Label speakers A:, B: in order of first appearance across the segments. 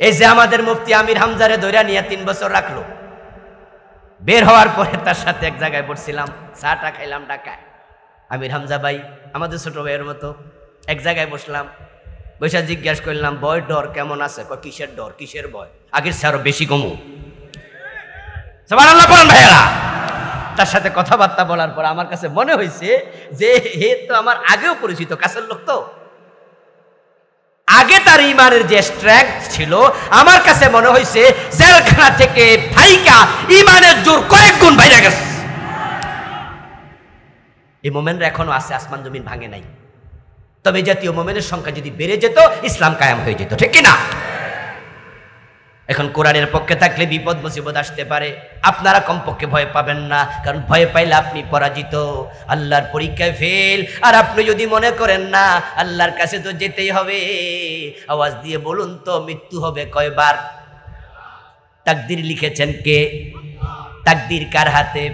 A: এই যে আমাদের মুফতি আমির হামজারে ধইরা নিয়ে 3 বছর রাখলো, বের হওয়ার পরে তার সাথে এক জায়গায় বসছিলাম, চাটা খাইলাম ঢাকায়। আমির হামজা ভাই আমাদের ছোট ভাইয়ের মতো, এক জায়গায় বসলাম, বৈশা জিজ্ঞাসা করলাম ভয় ডর কেমন আছে? কিসের ডর, কিসের ভয়? আগের চেয়ে আরো বেশি কমু। সুবহানাল্লাহ পড়েন ভাইয়েরা। তার সাথে কথাবার্তা বলার পর আমার কাছে মনে হয়েছে যে হে তো আমার আগেও পরিচিত, কাছের লোক তো, আগে তার ইমানের যে স্ট্রেংথ ছিল আমার কাছে মনে হয়েছে জেলখানা থেকে ফাইকা ইমানের জোর কয়েক গুণ বাইরে গেছে। এই মোমেন্ট এখনো আছে, আসমান জমিন ভাঙে নাই। তবে জাতীয় মোমেনের সংখ্যা যদি বেড়ে যেত ইসলাম কায়েম হয়ে যেত, ঠিক কিনা? এখন কোরআনের পক্ষে থাকলে বিপদ মুসিবত আসতে পারে, আপনারা কমপক্ষে ভয় পাবেন না, কারণ ভয় পাইলে আপনি পরাজিত, আল্লাহর পরীক্ষায় ফেল। আর আপনি যদি মনে করেন না আল্লাহর কাছে তো যেতেই হবে, আওয়াজ দিয়ে বলুন তো মৃত্যু হবে কয়বার? তাকদীর লিখেছেন কে? তাকদীর কার হাতে?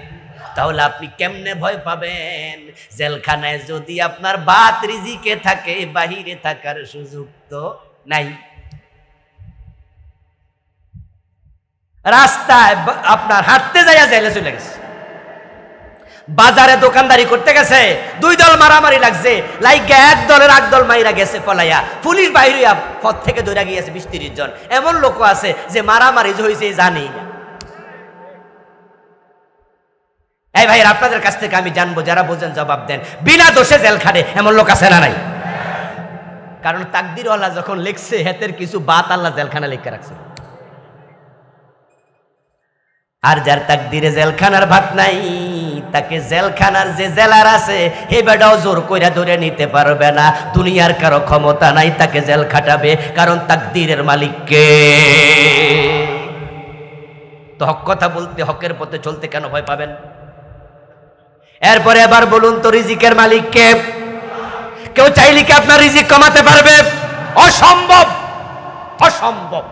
A: তাহলে আপনি কেমনে ভয় পাবেন? জেলখানায় যদি আপনার বাত রিজিকে থাকে, বাহিরে থাকার সুযোগ তো নাই। রাস্তায় আপনার হাঁটতে যাইয়া জেলে চলে গেছে, বাজারে দোকানদারি করতে গেছে, 2 দল মারামারি লাগছে, লাইগা এক দলের এক দল মাইরা গেছে পলাইয়া, পুলিশ বাইরে পথ থেকে ধরে গিয়েছে 20-30 জন। এমন লোক আছে যে মারামারি হয়েছে জানেই না। এই ভাই আপনাদের কাছ থেকে আমি জানবো, যারা বোঝেন জবাব দেন, বিনা দোষে জেল খাটে এমন লোক আছে না নাই? কারণ তাকদীরওয়ালা যখন লিখছে হেতের কিছু বাত আল্লাহ জেলখানা লিখে রাখছে। আর যার তাকদীরে জেলখানার ভাত নাই, তাকে জেলখানার যে জেলার আছে হে বেটাও জোর কইরা ধরে নিতে পারবে না। দুনিয়ার কারো ক্ষমতা নাই তাকে জেল খাটাবে, কারণ তাকদীরের মালিক কে? তো হক কথা বলতে, হকের পথে চলতে কেন ভয় পাবেন? এরপরে এবার বলুন তো রিজিকের মালিক কে? কেউ চাইলে কি আপনার রিজিক কমাতে পারবে? অসম্ভব, অসম্ভব।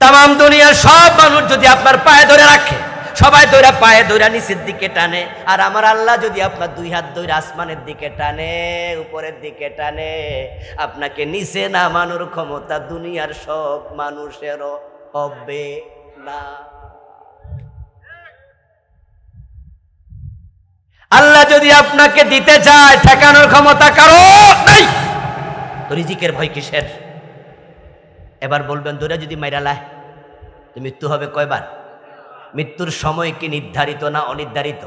A: তাম দুনিয়ার সব মানুষ যদি আপনার পায়ে ধরে রাখে, সবাই ধরে পায়ে ধরে নিচের দিকে টানে, আর আমার আল্লাহ যদি আপনার 2 হাত ধরে আসমানের দিকে টানে, উপরের দিকে টানে, আপনাকে নিচে নামানোর ক্ষমতা দুনিয়ার সব মানুষেরও হবে না। আল্লাহ যদি আপনাকে দিতে চায়, ঠেকানোর ক্ষমতা কারো নাই। তো রিজিকের ভয় কিসের? এবার বলবেন দৌড়া যদি মাইরালায় তো মৃত্যু হবে কয়বার? মৃত্যুর সময় কি নির্ধারিত না অনির্ধারিত?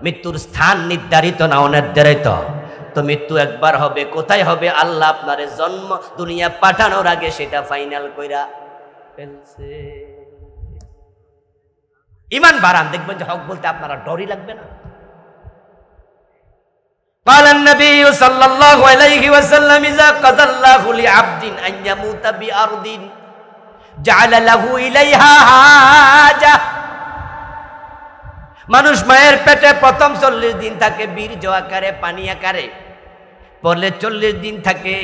A: মৃত্যুর স্থান নির্ধারিত না অনির্ধারিত? তো মৃত্যু একবার হবে, কোথায় হবে? আল্লাহ আপনারে জন্ম দুনিয়া পাঠানোর আগে সেটা ফাইনাল কইরা ফেলছে। ঈমান বাড়ান, দেখবেন যে হক বলতে আপনারা ডরই লাগবে না। قال النبي صلى الله عليه وسلم إذا قضى الله لعبد أن يموت بأرض جعل له إليها حاجة। মানুষ মায়ের পেটে প্রথম 40 দিন থাকে বীর্য আকারে, পানি আকারে, পরে 40 দিন থাকে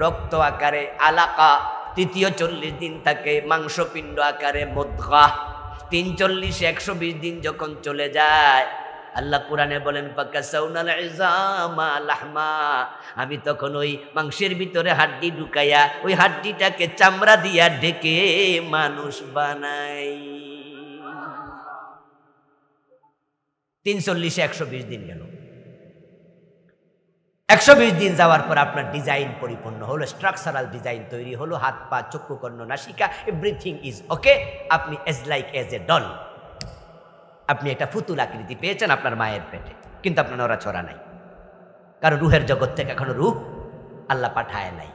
A: রক্ত আকারে আলাকা, তৃতীয় 40 দিন থাকে মাংসপিণ্ড আকারে মুদগা, 340-120 দিন যখন চলে যায়, আল্লাহ কোরআনে বলেন ফাকাসাউনাল ইজামা লাহমা, আমি তখন ওই মাংসের ভিতরে হাড্ডি ঢুকাইয়া ওই হাড্ডিটাকে চামড়া দিয়া ঢেকে মানুষ বানাই। 340-120 দিন গেল। 120 দিন যাওয়ার পর আপনার ডিজাইন পরিপূর্ণ হলো, স্ট্রাকচারাল ডিজাইন তৈরি হলো, হাত পা চক্ষু কর্ণ নাসিকা এভরিথিং ইজ ওকে। আপনি as like as a doll, আপনি একটা ফুতুল আকৃতি পেয়েছেন আপনার মায়ের পেটে, কিন্তু আপনার নড়াচড়া নাই, কারণ রুহের জগৎ থেকে এখনো রূহ আল্লাহ পাঠায় নাই।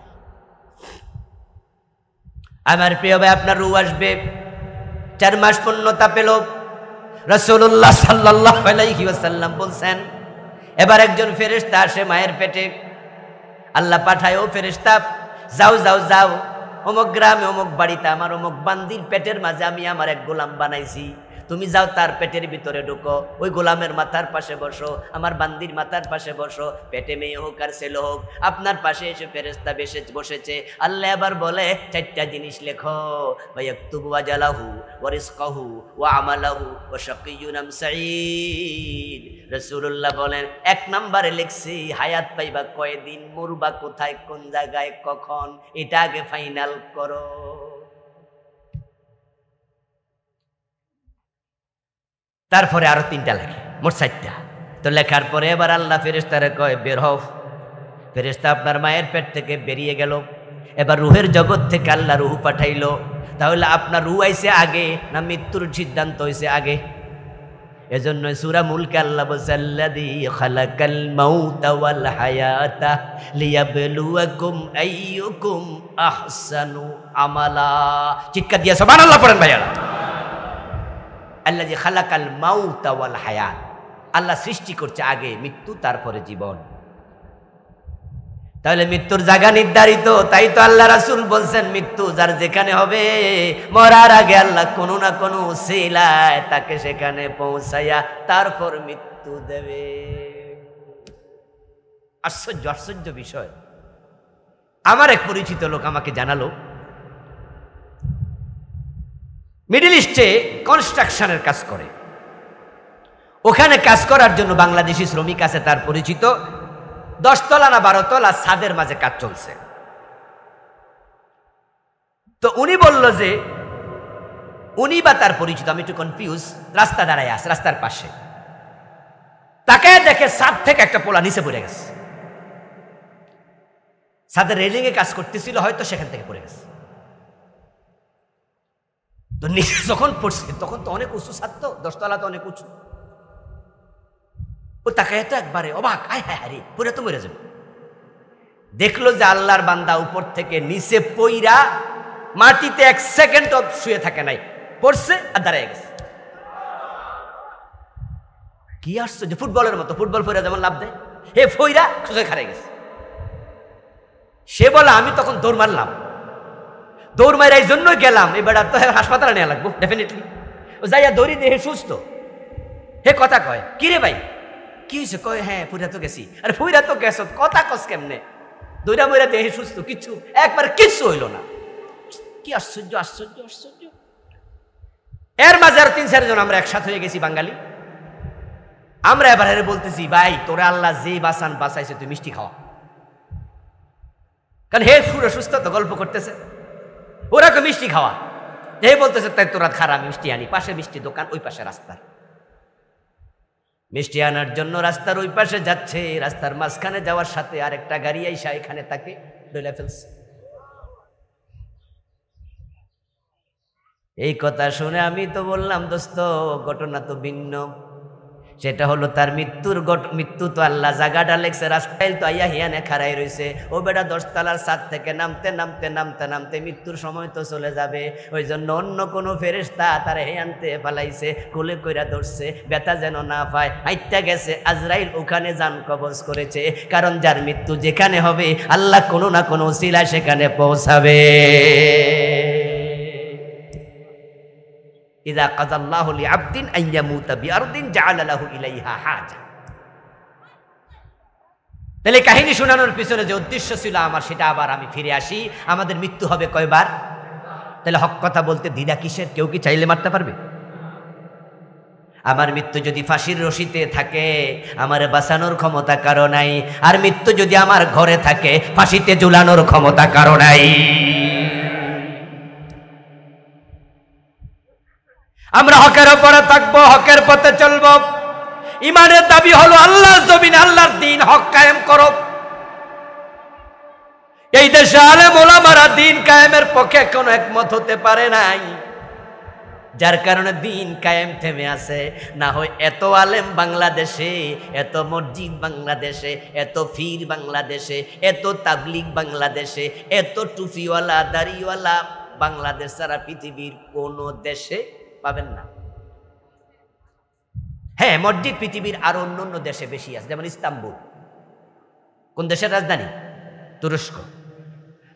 A: আমার প্রিয় ভাই, আপনার রূহ আসবে, 4 মাস পূর্ণতা পেল। রাসূলুল্লাহ সাল্লাল্লাহু আলাইহি ওয়াসাল্লাম বলছেন, এবার একজন ফেরেশতা আসে মায়ের পেটে, আল্লাহ পাঠায় ও ফেরেশতা, যাও যাও যাও, অমুক গ্রামে অমুক বাড়িতে আমার অমুক বান্দির পেটের মাঝে আমি আমার এক গোলাম বানাইছি, তুমি যাও তার পেটের ভিতরে ঢুকো, ওই গোলামের মাথার পাশে বসো, আমার বান্দির মাথার পাশে বসো, পেটে মেয়ে হোক আর ছেলে হোক, আপনার পাশে এসে ফেরেশতা বসেছে। আল্লাহ আবার বলে 4টা জিনিস লেখো, ওয়ায়াকতুবু আজালাহু ওয়া রিজকাহু ওয়া আমালাহু ওয়া শাকিয়্যুন আম সাঈদ। রাসূলুল্লাহ বলেন 1 নম্বরে লিখছি হায়াত পাইবা কয়দিন, মরবা কোথায়, কোন জায়গায়, কখন, এটা আগে ফাইনাল করো। তারপরে আরো 3টা লেখে, মোট 4টা। তো লেখার পরে এবার আল্লাহ ফেরেশতারে কয় বের হও। ফেরেশতা আপনার মায়ের পেট থেকে বেরিয়ে গেল। এবার রুহের জগৎ থেকে আল্লাহ রুহ পাঠাইলো। তাহলে আপনার রুহ আইছে আগে না মৃত্যুর সিদ্ধান্ত হইছে আগে? এজন্য সূরা মুলকে আল্লাহ বলছে আল্লাযী খালাকাল মাউতা ওয়াল হায়াতা লিয়াবলুয়াকুম আইয়ুকুম আহসানু আমালা। চিৎকার দিয়ে সুবহানাল্লাহ পড়েন ভাইয়ারা। আল্লাযী খালাকাল মাউতা ওয়াল হায়াত, আল্লাহ সৃষ্টি করছে আগে মৃত্যু তারপরে জীবন। তাহলে মৃত্যুর জায়গা নির্ধারিত, তাই তো আল্লাহ রাসূল বলছেন মৃত্যু যার যেখানে হবে মরার আগে আল্লাহ কোনো না কোনো উসিলায় তাকে সেখানে পৌঁছাইয়া তারপর মৃত্যু দেবে। আশ্চর্য আশ্চর্য বিষয়। আমার এক পরিচিত লোক আমাকে জানালো, মিডল ইস্টে কনস্ট্রাকশনের কাজ করে। ওখানে কাজ করার জন্য বাংলাদেশি শ্রমিক আছে তার পরিচিত, 10 তলা না 12 তলা ছাদের মাঝে কাজ চলছে। তো উনি বলল যে উনি বা তার পরিচিত, আমি একটু কনফিউজ, রাস্তা দাঁড়ায় আছে, রাস্তার পাশে তাকে দেখে ছাদ থেকে একটা পোলা নিচে পড়ে গেছে। ছাদের রেলিং এ কাজ করতেছিল, হয়তো সেখান থেকে পড়ে গেছে। তো নিচে যখন পড়ছে তখন তো অনেক উঁচু ছাদ, তো 10 তলা তো অনেক উঁচু। ও তাকায় তো একবারে অবাক, আয় হায় হারে পুরো তো মরে যাবে। দেখলো যে আল্লাহর বান্দা উপর থেকে নিচে পইরা মাটিতে 1 সেকেন্ড শুয়ে থাকে নাই, পড়ছে আর দাঁড়ায় গেছে। কি আশ্চর্য, ফুটবলের মতো, ফুটবল ফইরা যেমন লাভ দেয়, হে ফইরা সোজা খাড়ায় গেছে। সে বলে আমি তখন দৌড় মারলাম, দৌড় মারা এই জন্য গেলাম, এবার তো হাসপাতালে নেওয়া লাগবো ডেফিনেটলি। ও যাইয়া দৌড়ি দিয়ে সুস্থ, হে কথা কয় কি রে ভাই কি হয়েছে, কয় হ্যাঁ ফুইরা তো গেছি। আরে ফুইরা তো গেছ, কথা কস কেমনে, দৌড়া মইরা দেহে সুস্থ, কিচ্ছু একবার কিচ্ছু হইল না। কি আশ্চর্য আশ্চর্য আশ্চর্য। এর মাঝে আর 3-4 জন আমরা একসাথে হয়ে গেছি বাঙালি। আমরা এবার বলতেছি ভাই তোরা আল্লাহ যে বাঁচান বাঁচাইছে, তুই মিষ্টি খাওয়া। কারণ হে পুরো সুস্থ তো গল্প করতেছে, ওরা তো মিষ্টি খাওয়া। হে বলতেছে তাই তোরা খারাপ মিষ্টি আনি, পাশে মিষ্টি দোকান, ওই পাশে রাস্তার। মিষ্টি আনার জন্য রাস্তার ওই পাশে যাচ্ছে, রাস্তার মাঝখানে যাওয়ার সাথে আরেকটা গাড়ি আইসা এখানে তাকে ডলে ফেলছে। এই কথা শুনে আমি তো বললাম দোস্ত ঘটনা তো ভিন্ন। সেটা হলো তার মৃত্যু তো আল্লাহ জায়গাটা লেখছে, রাস্তায় তো আইয়া হিয়ানে খাড়াই রয়েছে। ও বেটা 10 তলার ছাদ থেকে নামতে নামতে নামতে নামতে মৃত্যুর সময় তো চলে যাবে। ওই জন্য অন্য কোনো ফেরেশতা তার হিয়ানতে ফালাইছে, কোলে কইরা ধরছে, ব্যথা যেন না পায়। আইটা গেছে আজরাইল ওখানে জান কবজ করেছে, কারণ যার মৃত্যু যেখানে হবে আল্লাহ কোনো না কোনো উসিলায় সেখানে পৌঁছাবে। ইযা কাযাল্লাহু লিআবদিন আন ইয়ামুতা বিআরদিন জাআলা লাহু ইলাইহা হাজা। তাহলে কাহিনী শোনানোর পিছনে যে উদ্দেশ্য ছিল আমার, সেটা আবার আমি ফিরে আসি। আমাদের মৃত্যু হবে কয়বার? তাহলে হক কথা বলতে দ্বিধা কিসের? কেউ কি চাইলে মারতে পারবে? আমার মৃত্যু যদি ফাঁসির রশিতে থাকে আমার বাঁচানোর ক্ষমতা কারো নাই, আর মৃত্যু যদি আমার ঘরে থাকে ফাঁসিতে ঝুলানোর ক্ষমতা কারো নাই। আমরা হকের উপরে থাকবো, হকের পথে চলবো। ইমানের দাবি হলো আল্লাহর জমিনে আল্লাহর দ্বীন হক কায়েম করো। এই দেশে আলেম ওলামারা দ্বীন কায়েমের পক্ষে কোনো একমত হতে পারে নাই, যার কারণে দ্বীন কায়েম থেমে আছে। না হয় এত আলেম বাংলাদেশে, এত মসজিদ বাংলাদেশে, এত ফির বাংলাদেশে, এত তাবলিগ বাংলাদেশে, এত টুপিওয়ালা দাড়িওয়ালা বাংলাদেশ ছাড়া পৃথিবীর কোন দেশে পাবেন না। হ্যাঁ, মসজিদ পৃথিবীর আরো অন্য দেশে বেশি আছে, যেমন ইস্তাম্বুল। কোন দেশের রাজধানী? তুরস্ক।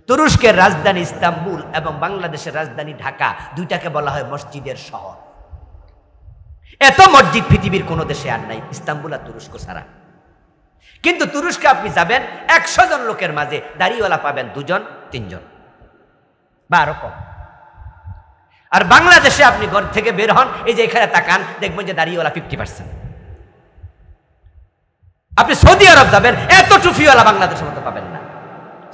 A: তুরস্কের রাজধানী ইস্তাম্বুল এবং বাংলাদেশের রাজধানী ঢাকা, দুইটাকে বলা হয় মসজিদের শহর। এত মসজিদ পৃথিবীর কোনো দেশে আর নাই, ইস্তাম্বুল আর তুরস্ক ছাড়া। কিন্তু তুরস্কে আপনি যাবেন 100 জন লোকের মাঝে দাড়িওয়ালা পাবেন 2 জন 3 জন বা আরো কম। আর বাংলাদেশে আপনি ঘর থেকে বের হন, এই যে এখানে তাকান, দেখবেন যে দাড়িওয়ালা 50%। আপনি সৌদি আরব যাবেন, এত টুপিওয়ালা বাংলাদেশের মতো পাবেন না।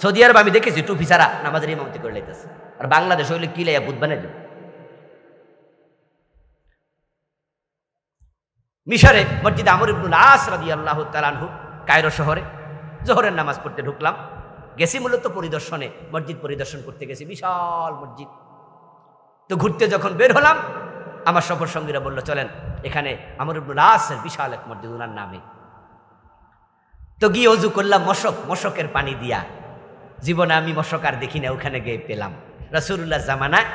A: সৌদি আরব আমি দেখেছি টুপি ছাড়া নামাজের ইমামতি করে লাইতেছে, আর বাংলাদেশ হইলে কি লাইয়া বুধ বানাই দেবে। মিশরে মসজিদ আমর ইবনুল আস রাদিয়াল্লাহু তাআলা আনহু, কায়রো শহরে জোহরের নামাজ পড়তে ঢুকলাম। গেছি মূলত পরিদর্শনে, মসজিদ পরিদর্শন করতে গেছি, বিশাল মসজিদ। তো ঘুরতে যখন বের হলাম, আমার সফর সঙ্গীরা বলল চলেন, এখানে আমর ইবনুল আসের বিশাল এক মসজিদ ওনার নামে। তো গিয়ে অজু করলাম মশকের পানি দিয়া। জীবনে আমি মশক আর দেখি না, ওখানে গিয়ে পেলাম রাসূলুল্লাহ জামানায়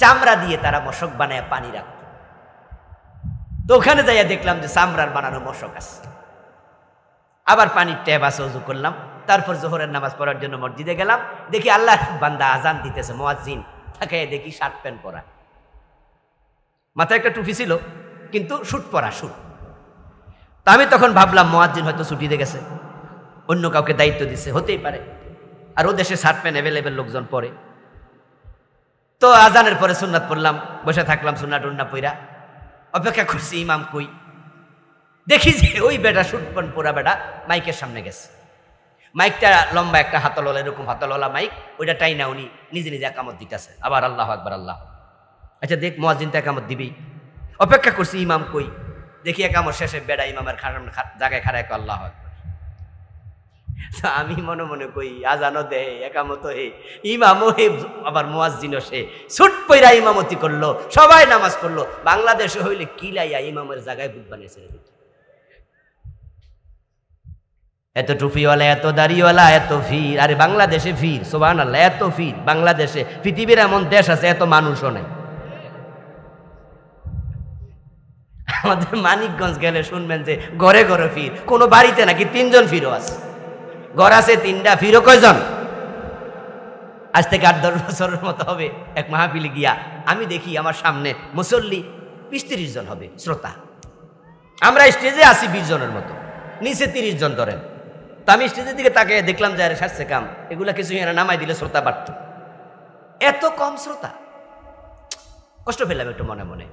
A: চামড়া দিয়ে তারা মশক বানায় পানি রাখত। তো ওখানে যাইয়া দেখলাম যে চামড়ার বানানো মশক আছে, আবার পানির ট্যাব আছে, অজু করলাম। তারপর জোহরের নামাজ পড়ার জন্য মসজিদে গেলাম, দেখি আল্লাহ বান্দা আজান দিতেছে, মুয়াজ্জিন তাকে দেখি শার্ট প্যান্ট পরা, মাথায় একটা টুপি ছিল কিন্তু শুট পরা, শুট। তা আমি তখন ভাবলাম মুয়াজ্জিন হয়তো ছুটিতে গেছে, অন্য কাউকে দায়িত্ব দিচ্ছে, হতেই পারে। আর ও দেশে শার্ট প্যান্ট অ্যাভেলেবেল লোকজন পরে। তো আজানের পরে সুন্নাত পড়লাম, বসে থাকলাম সুন্নাত উন্না পইরা, অপেক্ষা করছি ইমাম কই। দেখি যে ওই বেটা শুট প্যান্ট পরা বেটা মাইকের সামনে গেছে। মাইকটা লম্বা একটা হাতলওয়ালা, এরকম হাতলওয়ালা মাইক, ওইটা টাই না উনি নিজে নিজে একামত দিতেছে, আবার আল্লাহু আকবার আল্লাহ। আচ্ছা দেখ মুয়াজ্জিন তো একামত দিবি, অপেক্ষা করছি ইমাম কই। দেখি একামত শেষে বেড়া ইমামের জায়গায় খাড়ায় আল্লাহু আকবার। আমি মনে মনে কই আজানও দে, একামত হে, ইমামও হে, আবার মুয়াজ্জিনও সে, ছুট পইরা ইমামতি করলো, সবাই নামাজ পড়লো। বাংলাদেশে হইলে কি লাইয়া ইমামের জায়গায় বুধ বানিয়েছে। এত টুপিওয়ালা, এত দাড়িওয়ালা, এত ভিড়। আরে বাংলাদেশে ভিড়, সুবহানাল্লাহ, এত ভিড় বাংলাদেশে। পৃথিবীর এমন দেশ আছে এত মানুষও নেই। আমাদের মানিকগঞ্জ গেলে শুনবেন যে ঘরে ঘরে ভিড়, কোনো বাড়িতে নাকি 3 জন ফিরও আছে। ঘর আছে 3টা, ফিরও কয়জন? আজ থেকে 8-10 বছরের মতো হবে, এক মাহফিলে গিয়া আমি দেখি আমার সামনে মুসল্লি 20-30 জন হবে শ্রোতা। আমরা স্টেজে আছি 20 জনের মতো, নিচে 30 জন ধরেন। তা আমি স্টেজের দিকে তাকে দেখলাম যে আরে সারছে কাম, এগুলা কিছু এরা নামাই দিলে শ্রোতা বাড়ত। এত কম শ্রোতা, কষ্ট পেলাম একটু মনে মনে।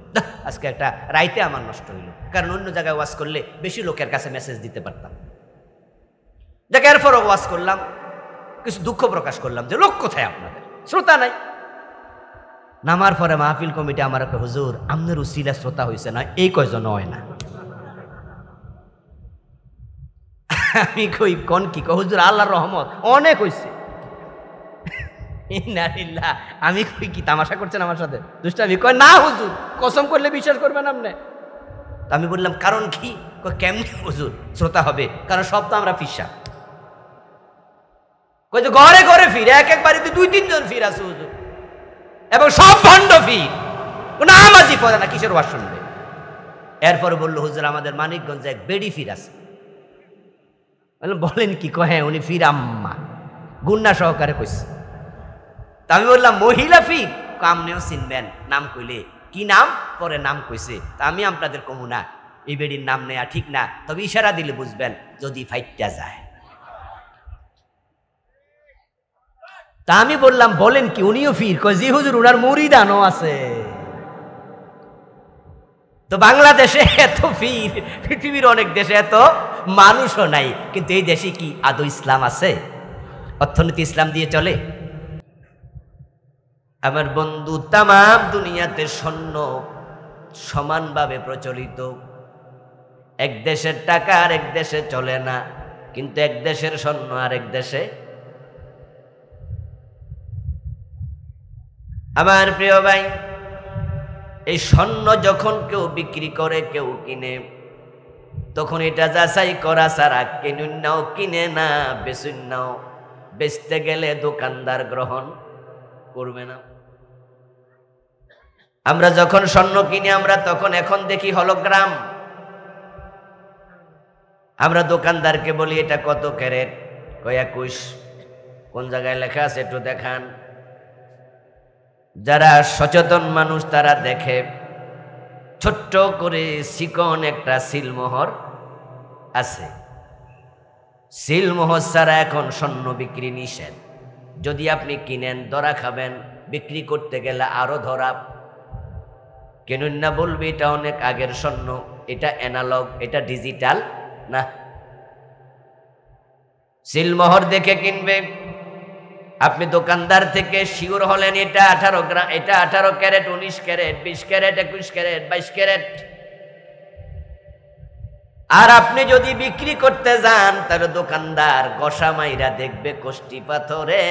A: আজকে একটা রাইতে আমার নষ্ট হইল, কারণ অন্য জায়গায় ওয়াজ করলে বেশি লোকের কাছে মেসেজ দিতে পারতাম। যাকে এরপরও ওয়াজ করলাম, কিছু দুঃখ প্রকাশ করলাম যে লোক কোথায়, আপনাদের শ্রোতা নাই। নামার পরে মাহফিল কমিটি আমার একটা, হুজুর আপনার উসিলা শ্রোতা হয়েছে না, এই কয়জন হয় না। আমি কই কোন কি, হুজুর আল্লাহর রহমত অনেক হয়েছে। আমি কই কি তামাশা করছেন আমার সাথে, দুষ্টামি? কয় না হুজুর, কসম করলে বিশ্বাস করবেন আপনি। আমি বললাম কারণ কি? কেমনি হুজুর শ্রোতা হবে? কারণ সব তো আমরা ফিসা। কই যে ঘরে ঘরে ফির, এক বাড়িতে 2-3 জন ফির আছে হুজুর, এবং সব ভণ্ড ফির, কোনো নামাজি পড়ে না, কিসের ওয়াজ শুনবে? এরপরে বললো হুজুর আমাদের মানিকগঞ্জে এক বেডি ফির আছে। বলেন কি? কয় হ্যাঁ, উনি ফির আম্মা, গুন্না সহকারে কইছে। তা আমি বললাম মহিলা ফির? আপনিও চিনবেন, নাম কইলে কি নাম? পরে নাম কইছে। তা আমি আপনাদের কমু না, এই বেডির নাম নেয়া ঠিক না, তবে ইশারা দিলে বুঝবেন যদি ফাইটটা যায়। তা আমি বললাম বলেন কি, উনিও ফির? কয় জি হুজুর, উনার মুরিদানও আছে। তো বাংলাদেশে এত ফির, পৃথিবীর অনেক দেশে এত মানুষও নাই, কিন্তু এই দেশে কি আদৌ ইসলাম আছে? অর্থনীতি ইসলাম দিয়ে চলে? আমার বন্ধু, তামাম দুনিয়াতে স্বর্ণ সমানভাবে প্রচলিত। এক দেশের টাকা আরেক দেশে চলে না, কিন্তু এক দেশের স্বর্ণ আরেক দেশে। আমার প্রিয় ভাই, এই স্বর্ণ যখন কেউ বিক্রি করে, কেউ কিনে, তখন এটা যাচাই করা ছাড়া কিনুন নাও, কিনে না বেচুন নাও, বেচতে গেলে দোকানদার গ্রহণ করবে না। আমরা যখন স্বর্ণ কিনি, আমরা তখন এখন দেখি হলোগ্রাম। আমরা দোকানদারকে বলি এটা কত ক্যারেট? কয় 21। কোন জায়গায় লেখা আছে একটু দেখান। যারা সচেতন মানুষ তারা দেখে ছোট্ট করে চিকন একটা সিলমোহর আছে। সিলমোহর ছাড়া এখন স্বর্ণ বিক্রি নিষেধ। যদি আপনি কিনেন ধরা খাবেন, বিক্রি করতে গেলে আরো ধরা। কেনুন না বলবে এটা অনেক আগের স্বর্ণ, এটা অ্যানালগ, এটা ডিজিটাল না। সিলমোহর দেখে কিনবে। আপনি দোকানদার থেকে শিওর হলেন এটা 18 গ্রাম, এটা 18 carat, 19 carat, 20 carat, 21 carat, 22 carat. আর আপনি যদি বিক্রি করতে যান তাহলে দোকানদার গসা মাইরা দেখবে কষ্টি পাথরে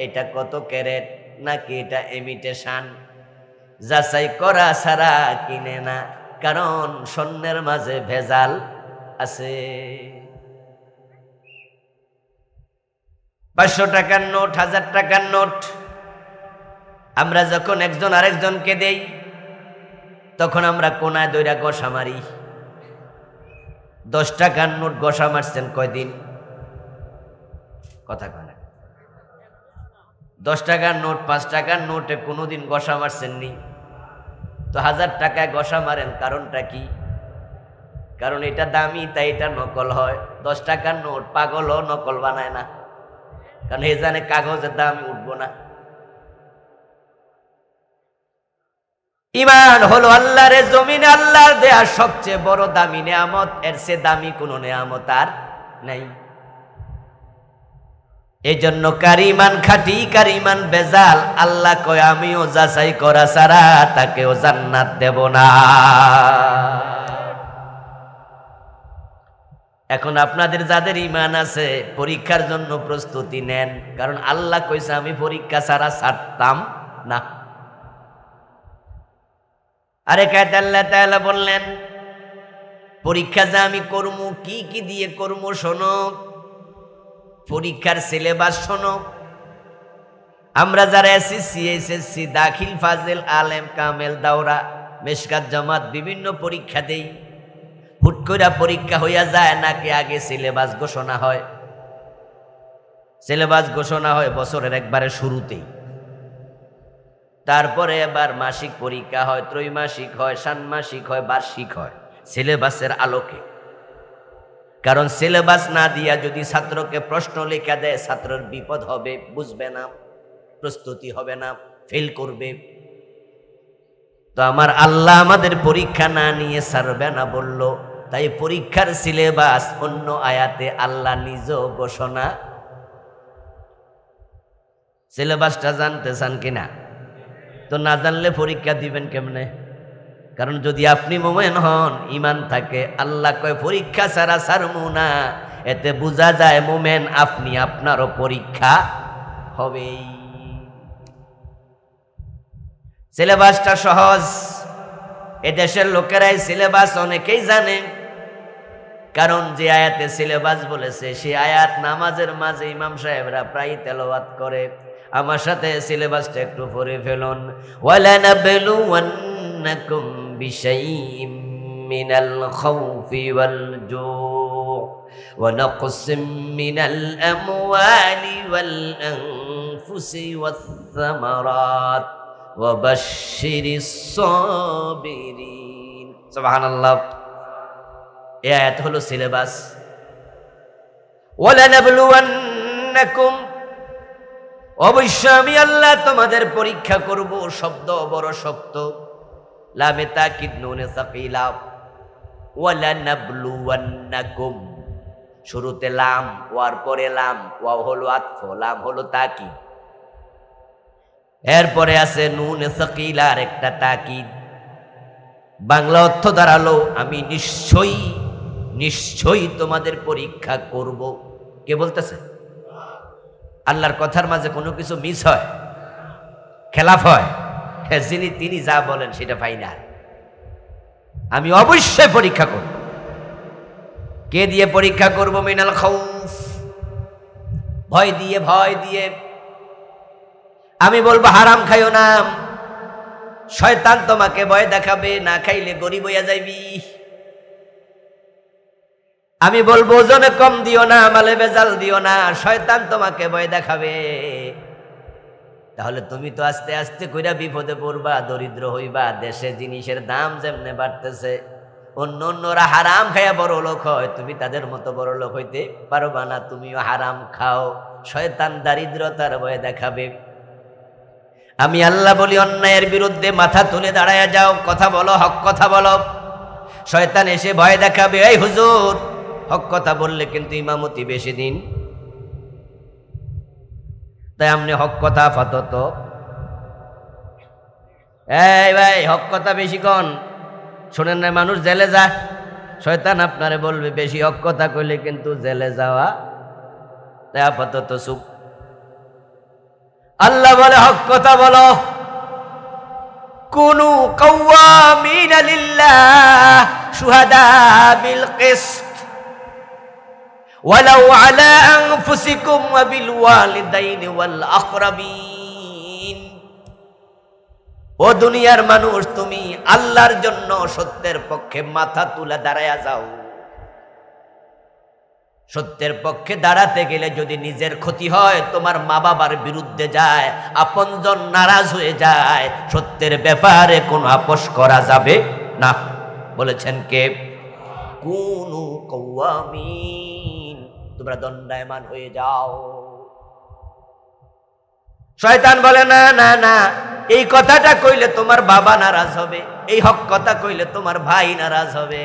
A: এটা কত ক্যারেট নাকি এটা ইমিটেশন। যাচাই করা ছাড়া কিনে না, কারণ স্বর্ণের মাঝে ভেজাল আছে। 500 টাকার নোট, 1000 টাকার নোট আমরা যখন একজন আরেকজনকে দেই তখন আমরা কোনায় দইরা গসা মারি। 10 টাকার নোট গসা মারছেন কয়দিন? কথা কয় না। 10 টাকার নোট, 5 টাকার নোটে কোনোদিন গসা মারছেন নি? তো 1000 টাকায় গসা মারেন, কারণটা কি? কারণ এটা দামি তাই এটা নকল হয়। 10 টাকার নোট পাগলও নকল বানায় না, কারণ এ জানে কাগজের দাম উঠবো না। ঈমান হলো আল্লাহর জমিনে আল্লাহর দেয়া সবচেয়ে বড় দামি নেয়ামত। এর চেয়ে দামি কোনো নেয়ামত আর নাই। এই জন্য কার ঈমান খাঁটি, কার ঈমান বেজাল, আল্লাহ কয় আমিও যাচাই করা ছাড়া তাকেও জান্নাত দেব না। এখন আপনাদের যাদের ঈমান আছে পরীক্ষার জন্য প্রস্তুতি নেন, কারণ আল্লাহ কইছে আমি পরীক্ষা ছাড়া ছাড়তাম না। আরে কায়দা আল্লাহ তাআলা বললেন পরীক্ষা যে আমি করবো, কি কি দিয়ে করবো শোনো। পরীক্ষার সিলেবাস শোনো। আমরা যারা এসএসসি, এসএসসি, দাখিল, ফাজিল, আলেম, কামেল, দাওরা, মেশকাত, জামাত বিভিন্ন পরীক্ষা দেই। হুট করে পরীক্ষা হইয়া যায় নাকি আগে সিলেবাস ঘোষণা হয়? সিলেবাস ঘোষণা হয় বছরের একবারে শুরুতেই। তারপরে এবার মাসিক পরীক্ষা হয়, ত্রৈমাসিক হয়, ষান্মাসিক হয়, বার্ষিক হয় সিলেবাসের আলোকে। কারণ সিলেবাস না দিয়া যদি ছাত্রকে প্রশ্ন লেখা দেয় ছাত্রের বিপদ হবে, বুঝবে না, প্রস্তুতি হবে না, ফেল করবে। তো আমার আল্লাহ আমাদের পরীক্ষা না নিয়ে ছাড়বে না বলল, তাই পরীক্ষার সিলেবাস অন্য আয়াতে আল্লাহ নিজেও ঘোষণা। সিলেবাসটা জানতে চান কিনা? তো না জানলে পরীক্ষা দিবেন কেমনে? কারণ যদি আপনি মুমিন হন, ঈমান থাকে, আল্লাহ কয় পরীক্ষা ছাড়া ছাড়মু না। এতে বোঝা যায় মুমিন আপনি, আপনারও পরীক্ষা হবেই। সিলেবাসটা সহজ। এদেশের লোকেরাই সিলেবাস অনেকেই জানে, কারণ যে আয়াতে সিলেবাস বলেছে সেই আয়াত নামাজের মাঝে ইমাম সাহেবরা প্রায় তেলাওয়াত করে। আমার সাথে সিলেবাসটা একটু পড়ে ফেলুন। ওয়ালানাবলুওয়ান্নাকুম বিশাইইম মিনাল খাউফি ওয়াল জু' ওয়া নাকসিম মিনাল আমওয়ালি ওয়াল আনফুসি ওয়াস সামারাত ওয়া বাশশিরিস সাবিরিন। সুবহানাল্লাহ। এই আয়াত হলো সিলেবাস। ওয়ালানাবলুওয়ান্নাকুম, অবশ্যই আমি আল্লাহ তোমাদের পরীক্ষা করব। শব্দ বড় শক্ত, লামে তাকিদ নুনে সাকিলা। ওয়ালানাবলুওয়ান্নাকুম, শুরুতে লাম, ওয়ার পরে লাম, ওয়াও হলো আতফ, লাম হলো তাকিদ, এরপরে আছে নুনে সাকিলা আর একটা তাকিদ। বাংলা অর্থ দাঁড়ালো আমি নিশ্চয়ই নিশ্চয়ই তোমাদের পরীক্ষা করব। কে বলতেছে? আল্লাহর কথার মাঝে কোনো কিছু মিস হয়, খেলাফ হয়, যিনি তিনি যা বলেন সেটা ফাইনাল। আমি অবশ্যই পরীক্ষা করব। কে দিয়ে পরীক্ষা করব? মিনাল খাউফ, ভয় দিয়ে। ভয় দিয়ে আমি বলবো হারাম খাইও না, শয়তান তোমাকে ভয় দেখাবে, না খাইলে গরিব হইয়া যাইবি। আমি বলবো ওজনে কম দিও না, মালে ভেজাল দিও না, শয়তান তোমাকে ভয় দেখাবে। তাহলে তুমি তো আস্তে আস্তে কইরা বিপদে পড়বা, দরিদ্র হইবা। দেশে জিনিসের দাম যেমনে বাড়তেছে, অন্য অন্যরা হারাম খাইয়া বড় লোক হয়, তুমি তাদের মতো বড় লোক হইতে পারবা না। তুমিও হারাম খাও, শয়তান দারিদ্রতার ভয় দেখাবে। আমি আল্লাহ বলি, অন্যায়ের বিরুদ্ধে মাথা তুলে দাঁড়ায়া যাও, কথা বলো, হক কথা বলো। শয়তান এসে ভয় দেখাবে, এই হুজুর হক কথা বললে কিন্তু ইমামতি বেশি দিন, তাই আমনে হক কথা আপাতত, এই ভাই হক কথা বেশি কন, শোনেন না মানুষ জেলে যায়। শয়তান আপনারে বলবে বেশি হক কথা কইলে কিন্তু জেলে যাওয়া, তাই আপাতত চুপ। আল্লাহ বলে হক কথা বলো। কুনু কাওয়ামিনা লিল্লাহ শুহাদা বিল কিসত ওয়ালাউ আলা আনফুসিকুম ওয়া বিল ওয়ালিদাইনি ওয়াল আকরাবিন। ও দুনিয়ার মানুষ, তুমি আল্লাহর জন্য সত্যের পক্ষে মাথা তুলে দাঁড়ায়া যাও। সত্যের পক্ষে দাঁড়াতে গেলে যদি নিজের ক্ষতি হয়, তোমার মা বাবার বিরুদ্ধে যায়, আপনজন নারাজ হয়ে যায়, সত্যের ব্যাপারে কোনো আপোষ করা যাবে না। বলেছেন কে? কুনু কাওয়ামিন, তোমরা দণ্ডায়মান হয়ে যাও। শয়তান বলে না না না, এই কথাটা কইলে তোমার বাবা নারাজ হবে, এই হক কথা কইলে তোমার ভাই নারাজ হবে,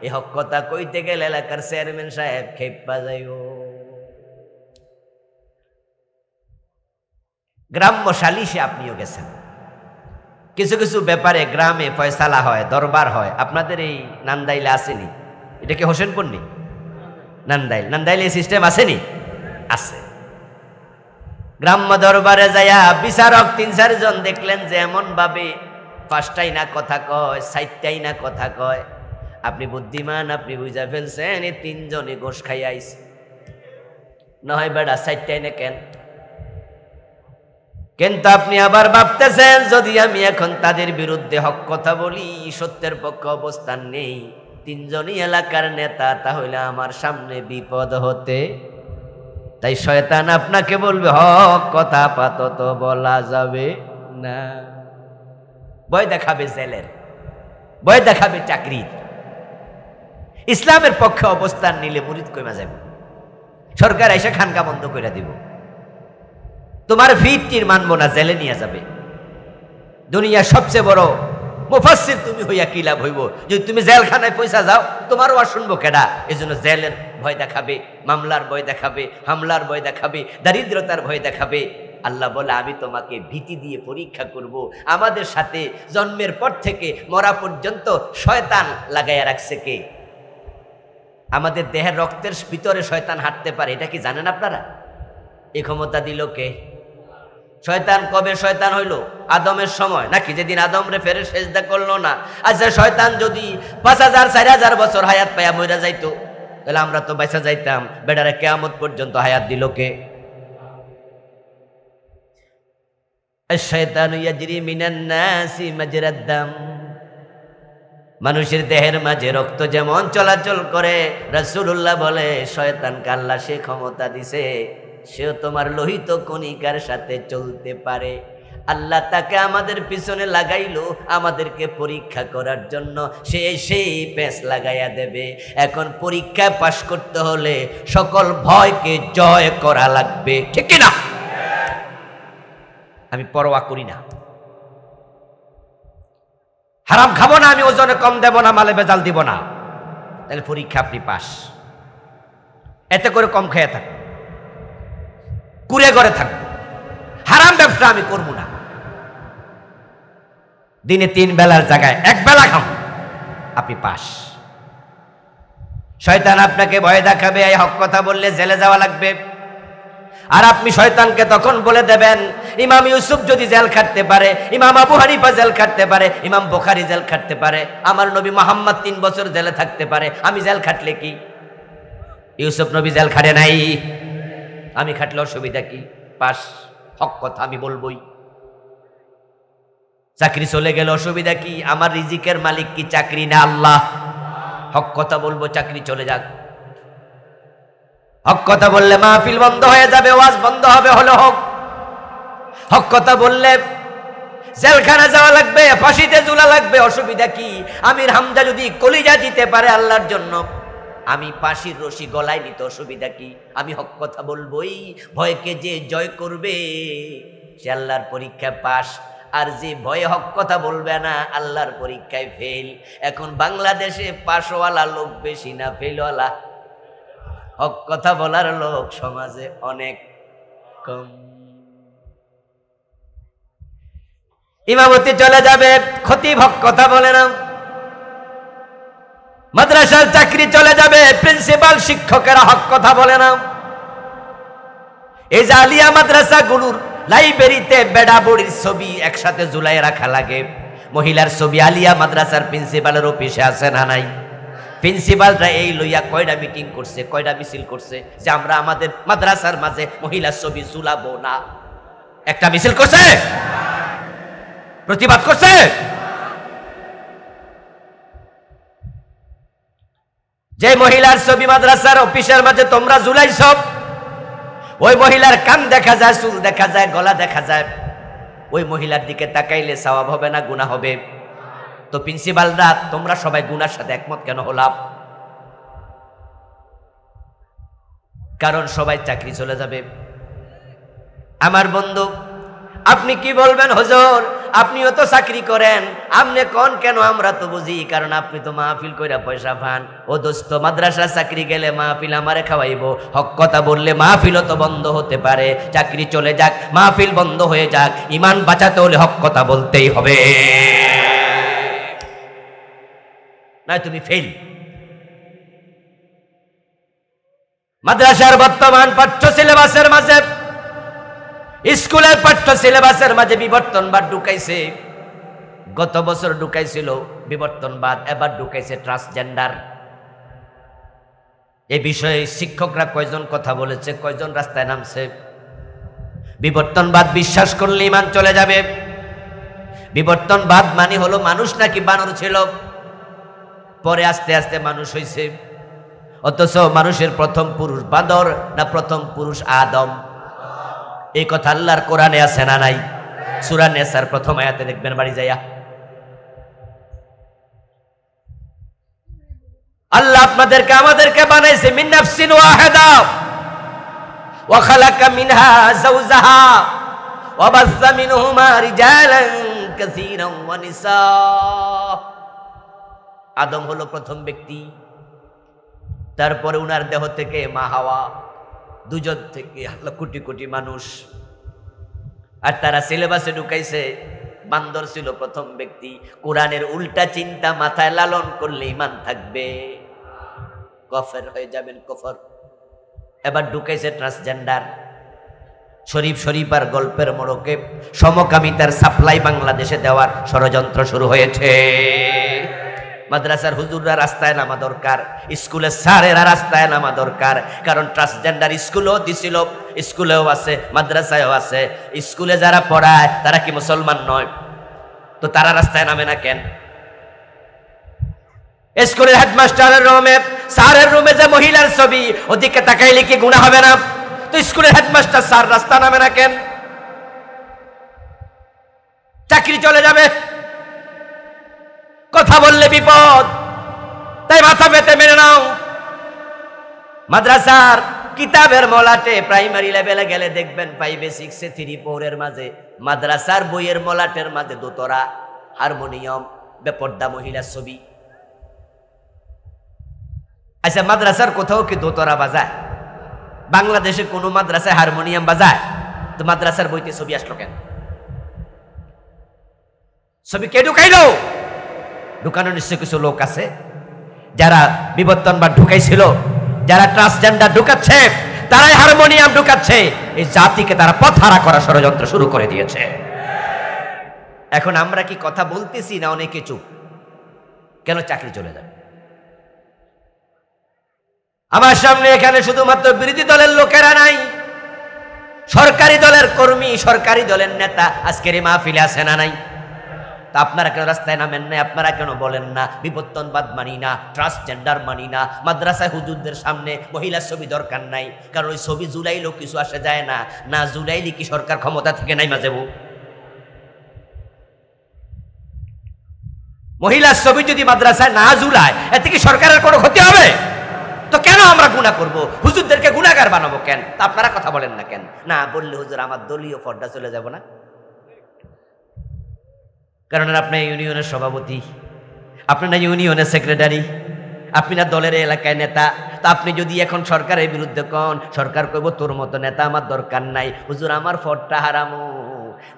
A: এই হক কথা কইতে গেলে এলাকার চেয়ারম্যান সাহেব খেপা যাইও। গ্রাম্য সালিশে আপনিও গেছেন, কিছু কিছু ব্যাপারে গ্রামে ফয়সালা হয়, দরবার হয়। আপনাদের এই নান্দাইলে আসেনি? এটা কি হোসেনপুর নি? নান্দাইল এই সিস্টেম আসেনি? আছে। গ্রাম্য দরবারে যাইয়া বিচারক ৩-৪ জন দেখলেন যে এমন ভাবে ৫টাই না কথা কয়, ৬০টাই না কথা কয়। আপনি বুদ্ধিমান, আপনি বুঝা ফেলছেন এই ৩ জনই ঘোষ খাই আইছে, নয় বেড়া ৬০টাই না কেন। কিন্তু আপনি আবার ভাবতেছেন, যদি আমি এখন তাদের বিরুদ্ধে হক কথা বলি, সত্যের পক্ষে অবস্থান নেই, ৩ জনই এলাকার নেতা, তাহলে আমার সামনে বিপদ হতে। তাই শয়তান আপনাকে বলবে হক কথা আপাতত বলা যাবে না। ভয় দেখাবে জেলের, ভয় দেখাবে চাকরির। ইসলামের পক্ষে অবস্থান নিলে মুরিদ কইমা যাবে, সরকার এসে খানকা বন্ধ করে দিব, তোমার ফিটির মানবো না, জেলে নিয়ে যাবে। দুনিয়ার সবচেয়ে বড় মুফাসসির তুমি হইয়া কি লাভ হইব যদি তুমি জেলখানায় পয়সা যাও? তোমারও আর শুনবো কেডা? এই জন্য জেলের ভয় দেখাবে, মামলার ভয় দেখাবে, হামলার ভয় দেখাবে, দারিদ্রতার ভয় দেখাবে। আল্লাহ বলে, আমি তোমাকে ভীতি দিয়ে পরীক্ষা করব। আমাদের সাথে জন্মের পর থেকে মরা পর্যন্ত শয়তান লাগাইয়া রাখছে কে? আমাদের দেহের রক্তের ভিতরে শয়তান হাঁটতে পারে, এটা কি জানেন আপনারা? এই ক্ষমতা দিল কে? শয়তান কবে শয়তান হইল? আদমের সময়, নাকি যেদিন আদম রে ফেরে সেজদা করলো না। আচ্ছা, শয়তান যদি ৫,০০০-৪,০০০ বছর হায়াত পাইয়া মইরা যাইতো, তাহলে আমরা তো বাইসা যাইতাম। বেটারে কিয়ামত পর্যন্ত হায়াত দিল কে? আশ-শায়তানু ইয়াজরি মিনান নাসি মাজরাদ দাম। মানুষের দেহের মাঝে রক্ত যেমন চলাচল করে, রাসূলুল্লাহ বলে শয়তানকে আল্লাহ সে ক্ষমতা দিছে, সেও তোমার লোহিত কণিকার সাথে চলতে পারে। আল্লাহ তাকে আমাদের পিছনে লাগাইলো আমাদেরকে পরীক্ষা করার জন্য, সে সেই পেঁচ লাগাইয়া দেবে। এখন পরীক্ষায় পাশ করতে হলে সকল ভয়কে জয় করা লাগবে, ঠিক কিনা? আমি পরোয়া করি না, হারাম খাবো না, আমি ওজনে কম দেব না, মালে বেজাল দিব না, তাহলে পরীক্ষা আপনি পাস। এতে করে কম খেয়ে থাক, কুড়ে ঘরে থাকবো, হারাম ব্যবসা আমি করবো না, দিনে 3 বেলার জায়গায় 1 বেলা খাবো, আপনি পাস। শয়তান আপনাকে ভয় দেখাবে, এই হক কথা বললে জেলে যাওয়া লাগবে। আর আপনি শয়তানকে তখন বলে দেবেন, ইমাম ইউসুফ যদি জেল খাটতে পারে, ইমাম আবু হানিফা জেল খাটতে পারে, ইমাম বুখারী জেল খাটতে পারে, আমার নবী মুহাম্মদ 3 বছর জেলে থাকতে পারে, আমি জেল খাটলে কি? ইউসুফ নবী জেল খাটে নাই, আমি খাটলে অসুবিধা কি? পাস। হক কথা আমি বলবই। চাকরি চলে গেল অসুবিধা কি? আমার রিজিকের মালিক কি চাকরি না আল্লাহ? হক কথা বলবো, চাকরি চলে যাক। হক কথা বললে মাহফিল বন্ধ হয়ে যাবে, ওয়াজ বন্ধ হবে, হলো হোক। হক কথা বললে জেলখানা যাওয়া লাগবে, ফাঁসিতে ঝুলা লাগবে, অসুবিধা কি? আমির হামজা যদি কলিজা দিতে পারে আল্লাহর জন্য, আমি ফাঁসির রশি গলায় নিতে অসুবিধা কি? আমি হক কথা বলবোই। ভয়কে যে জয় করবে সে আল্লাহর পরীক্ষা পাস, আর যে ভয়ে হক কথা বলবে না আল্লাহর পরীক্ষায় ফেল। এখন বাংলাদেশে পাশওয়ালা লোক বেশি না ফেলওয়ালা? হক কথা বলার লোক সমাজে অনেক কম। ইমামতি চলে যাবে, খতিব হক কথা বলে না। মাদ্রাসার চাকরি চলে যাবে, প্রিন্সিপাল শিক্ষকেরা হক কথা বলে না। এই যে আলিয়া মাদ্রাসাগুলোর লাইব্রেরিতে বেড়া বুড়ির ছবি একসাথে ঝুলাই রাখা লাগে, মহিলার ছবি আলিয়া মাদ্রাসার প্রিন্সিপালের অফিসে আছে না নাই? প্রিন্সিপালরা এই লইয়া কয়টা মিটিং করছে, কয়টা মিছিল করছে যে আমরা আমাদের মাদ্রাসার মাঝে মহিলার ছবি ঝুলাবো না? একটা মিছিল করছে, প্রতিবাদ করছে? যে মহিলার ছবি মাদ্রাসার অফিসের মাঝে তোমরা ঝুলাইছ, ওই মহিলার কান দেখা যায়, চুল দেখা যায়, গলা দেখা যায়, ওই মহিলার দিকে তাকাইলে সওয়াব হবে না গুনাহ হবে? তো প্রিন্সিপালরা তোমরা সবাই গুনার সাথে একমত কেন হলাম? কারণ সবাই চাকরি চলে যাবে। আমার বন্ধু, আপনি কি বলবেন হুজুর, আপনিও তো চাকরি করেন, আপনি কোন কেন? আমরা তো বুঝি, কারণ আপনি তো মাহফিল কইরা পয়সা পান। ও দোস্ত, মাদ্রাসা চাকরি গেলে মাহফিল আমারে খাওয়াইবো, হক কথা বললে মাহফিলও তো বন্ধ হতে পারে। চাকরি চলে যাক, মাহফিল বন্ধ হয়ে যাক, ইমান বাঁচাতে হলে হক কথা বলতেই হবে, নয় তুমি ফেল। মাদ্রাসার বর্তমান পাঠ্য সিলেবাসের মাঝে, স্কুলের পাঠ্য সিলেবাসের মাঝে বিবর্তনবাদ ঢুকাইছে। গত বছর ঢুকাইছিল বিবর্তনবাদ, এবার ঢুকাইছে ট্রান্সজেন্ডার। এই বিষয়ে শিক্ষকরা কয়জন কথা বলেছে, কয়জন রাস্তায় নামছে? বিবর্তনবাদ বিশ্বাস করলে ঈমান চলে যাবে। বিবর্তনবাদ মানে হলো মানুষ নাকি বানর ছিল, পরে আস্তে আস্তে মানুষ হইছে। অথচ মানুষের প্রথম পুরুষ বাদর না প্রথম পুরুষ আদম? এই কথা আল্লাহর কোরআনে আছে না নাই? সূরা নেসার প্রথম আয়াতে দেখবেন, বাড়ি যাইয়া। আল্লাহ আপনাদেরকে আমাদেরকে বানাইছে মিন নাফসিন ওয়াহিদা ওয়া খালাকা মিনহা যাওজাহা ওয়া বাসসা মিনহুমা রিজালান কাসীরান ওয়া নিসা। আদম হলো প্রথম ব্যক্তি, তারপরে উনার দেহ থেকে মা হাওয়া, দুজন থেকে কোটি কোটি মানুষ। আর তারা সিলেবাসে ঢুকাইছে বান্দর ছিল প্রথম ব্যক্তি। কোরআনের উল্টা চিন্তা মাথায় লালন করলে ঈমান থাকবে, কাফের হয়ে যাবেন, কফর। এবার ঢুকাইছে ট্রান্সজেন্ডার। শরীফার গল্পের মোড়কে সমকামিতার সাপ্লাই বাংলাদেশে দেওয়ার ষড়যন্ত্র শুরু হয়েছে। মাদ্রাসার হুজুররা রাস্তায় নামা দরকার, স্কুলের স্যারেরা রাস্তায় নামা দরকার। কারণ ট্রান্সজেন্ডার স্কুলেও দিছিল, স্কুলেও আছে, মাদ্রাসায়ও আছে। স্কুলে যারা পড়ায় তারা কি মুসলমান নয়? তো তারা রাস্তায় নামে না কেন? স্কুলের হেডমাস্টারের রুমে, স্যারের রুমে যে মহিলার ছবি, ওদিকে তাকাইলে কি গুনাহ হবে না? তো স্কুলের হেডমাস্টার স্যার রাস্তা নামে না কেন? চাকরি চলে যাবে, কথা বললে বিপদ, তাই মাথা পেতে মেনে নাও। মাদ্রাসার কিতাবের মলাটে প্রাইমারি লেভেলে গেলে দেখবেন 5, 6, 3, 4 মাঝে মাদ্রাসার বইয়ের মলাটের মাঝে দোতরা, হারমোনিয়াম, বেপর্দা মহিলার ছবি। আচ্ছা, মাদ্রাসার কোথাও কি দোতরা বাজায়? বাংলাদেশে কোনো মাদ্রাসায় হারমোনিয়াম বাজায়? তো মাদ্রাসার বইতে ছবি আসলো কেন? ছবি কে ঢুকাইলো? ঢুকানো নিশ্চয় কিছু লোক আছে যারা বিবর্তনবাদ ঢুকাইছিল, যারা ট্রান্সজেন্ডার ঢুকাচ্ছে, তারাই হারমোনিয়াম ঢুকাচ্ছে। এই জাতিকে তারা পথহারা করার ষড়যন্ত্র শুরু করে দিয়েছে। এখন আমরা কি কথা বলতেছি না অনেকে চুপ? কেন? চাকরি চলে যাবে। আমার সামনে এখানে শুধুমাত্র বিরোধী দলের লোকেরা নাই, সরকারি দলের কর্মী, সরকারি দলের নেতা আজকের এই মাহফিলে আছে না নাই? তা আপনারা কেন রাস্তায় নামেন না? আপনারা কেন বলেন না বিবর্তনবাদ মানি না, ট্রান্সজেন্ডার মানি না, মাদ্রাসায় হুজুরদের সামনে মহিলার ছবি দরকার নাই, কারণ ওই ছবি জুলাইলেও কিছু আসে যায় না, না জুলাইলে কি সরকার ক্ষমতা থেকে নাইমা যাবো? মহিলার ছবি যদি মাদ্রাসায় না ঝুলায় এতে কি সরকারের কোনো ক্ষতি হবে? তো কেন আমরা গুনাহ করব? হুজুরদেরকে গুনাহগার বানাবো কেন? তা আপনারা কথা বলেন না কেন? না বললে হুজুর আমার দলীয় পর্দা চলে যাব না, কারণ আপনি ইউনিয়নের সভাপতি, আপনি না ইউনিয়নের সেক্রেটারি, আপনি না দলের এলাকায় নেতা। তা আপনি যদি এখন সরকারের বিরুদ্ধে কন, সরকার কইব তোর মতো নেতা আমার দরকার নাই, হুজুর আমার পদটা হারামো।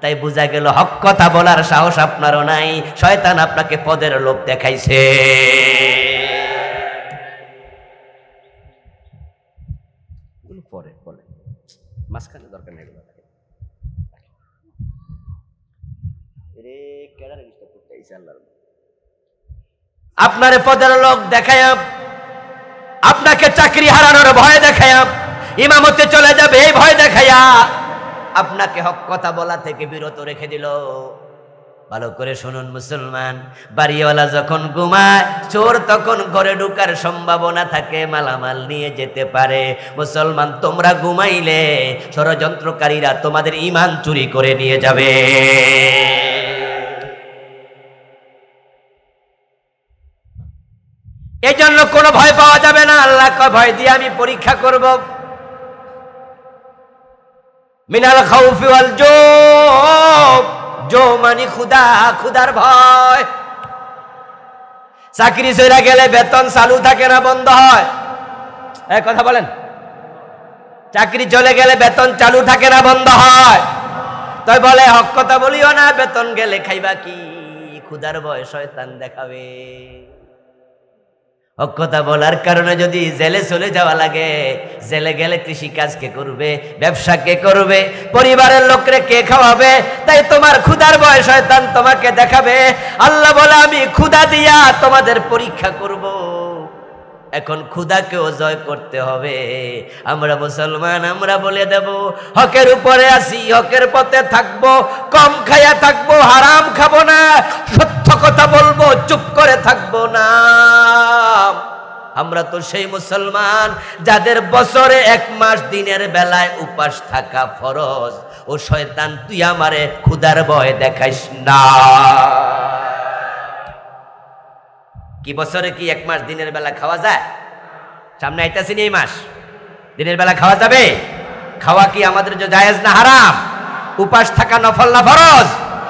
A: তাই বোঝা গেল হক কথা বলার সাহস আপনারও নাই, শয়তান আপনাকে পদের লোভ দেখাইছে। পরে বলে মাঝখানে দরকার নেই, আপনারে পদের লোক দেখায়, আপনাকে চাকরি হারানোর ভয় দেখায়, ইমামতে চলে যাবে এই ভয় দেখায়া আপনাকে হক কথা বলা থেকে বিরত রেখে দিল। ভালো করে শুনুন মুসলমান, বাড়িওয়ালা যখন ঘুমায় চোর তখন ঘরে ঢোকার সম্ভাবনা থাকে, মালামাল নিয়ে যেতে পারে। মুসলমান তোমরা ঘুমাইলে ষড়যন্ত্রকারীরা তোমাদের ঈমান চুরি করে নিয়ে যাবে। এই জন্য কোনো ভয় পাওয়া যাবে না। আল্লাহ কয় ভয় দিয়ে আমি পরীক্ষা করব। মিনাল খাউফি ওয়াল জো মানে খুদা, খুদার ভয়। চাকরি চলে গেলে বেতন চালু থাকে না বন্ধ হয়? এই কথা বলেন। চাকরি চলে গেলে বেতন চালু থাকে না বন্ধ হয়? তাই বলে হক কথা বলিও না, বেতন গেলে খাইবা কি? খুদার ভয় শয়তান দেখাবে। হক কথা বলার কারণে যদি জেলে চলে যাওয়া লাগে, জেলে গেলে কৃষি কাজ কে করবে, ব্যবসা কে করবে, পরিবারের লোকরে কে খাওয়াবে? তাই তোমার ক্ষুধার ভয় শয়তান তোমাকে দেখাবে। আল্লাহ বলে আমি ক্ষুধা দিয়া তোমাদের পরীক্ষা করব। এখন ক্ষুধাকেও জয় করতে হবে। আমরা মুসলমান, আমরা বলে দেব হকের উপরে আছি, হকের পথে থাকবো, কম খাইয়া থাকবো, হারাম খাবো না, সত্য কথা বলবো, চুপ করে থাকবো না। আমরা তো সেই মুসলমান যাদের বছরে 1 মাস দিনের বেলায় উপাস থাকা ফরজ। ও শয়তান তুই আমারে ক্ষুধার ভয় দেখাইস না। কি বছরে কি 1 মাস দিনের বেলা খাওয়া যায়? সামনে আইতাছি এই মাস, দিনের বেলা খাওয়া যাবে? খাওয়া কি আমাদের যে জায়েজ না হারাম? উপাস থাকা নফল না ফরজ?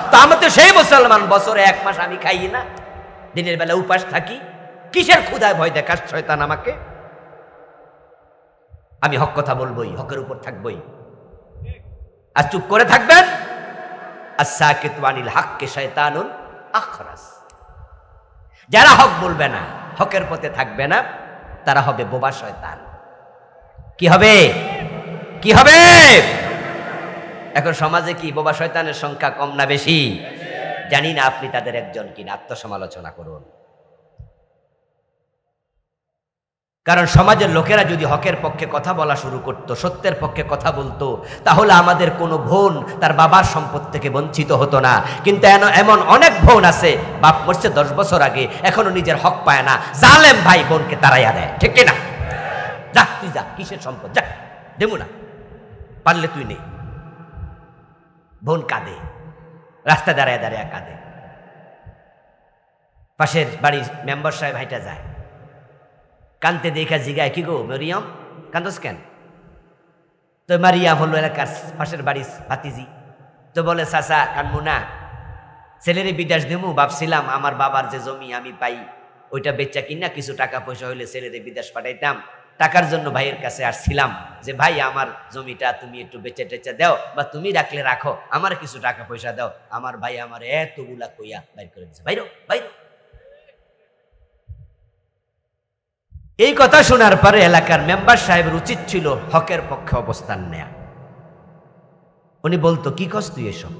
A: তো আমি তো সেই মুসলমান, বছরে 1 মাস আমি খাই না, দিনের বেলা উপাস থাকি, কিসের ক্ষুধায় ভয় দেখাস শয়তান আমাকে? আমি হক কথা বলবই, হকের উপর থাকবই। আর চুপ করে থাকবেন। আস-সাকিতু আনিল হাক্কি শায়তানুন আখরাস। যারা হক বলবে না, হকের পথে থাকবে না, তারা হবে বোবা শয়তান। কি হবে? কি হবে? এখন সমাজে কি বোবা শয়তানের সংখ্যা কম না বেশি? জানি না, আপনি তাদের একজন কিনা, আত্মসমালোচনা করুন। কারণ সমাজের লোকেরা যদি হকের পক্ষে কথা বলা শুরু করত, সত্যের পক্ষে কথা বলতো, তাহলে আমাদের কোনো বোন তার বাবার সম্পদ থেকে বঞ্চিত হতো না। কিন্তু এমন অনেক বোন আছে, বাপ মরছে 10 বছর আগে, এখনো নিজের হক পায় না, জালেম ভাই বোনকে তাড়াইয়া দেয়। ঠিক কিনা? যা তুই যা, কিসের সম্পদ, যা দেবো না, পারলে তুই নেই। বোন কাঁদে, রাস্তা দাঁড়ায় দাঁড়ায় কাঁদে। পাশের বাড়ির মেম্বার সাহেব হাইটা যায়, কানতে দেখা জিগায়, কি গো মরিয়ম কান্দস কেন? তো মারিয়াম হলো এলাকার পাশের বাড়ির ভাতিজি। তো বলে চাচা কানমু না, ছেলেরে বিদেশ দেবো ভাবছিলাম, আমার বাবার যে জমি আমি পাই ওইটা বেচা কিনা কিছু টাকা পয়সা হইলে ছেলেরে বিদেশ পাঠাইতাম। টাকার জন্য ভাইয়ের কাছে আসছিলাম যে ভাই আমার জমিটা তুমি একটু বেচে টেচে দাও, বা তুমি রাখলে রাখো, আমার কিছু টাকা পয়সা দাও। আমার ভাই আমার এতগুলা কইয়া বাইর করে দিচ্ছে, বাইরো বাইরো। এই কথা শোনার পরে এলাকার মেম্বার সাহেবের উচিত ছিল হকের পক্ষে অবস্থান নেয়া। উনি বলতো, কি কস তুই এসব?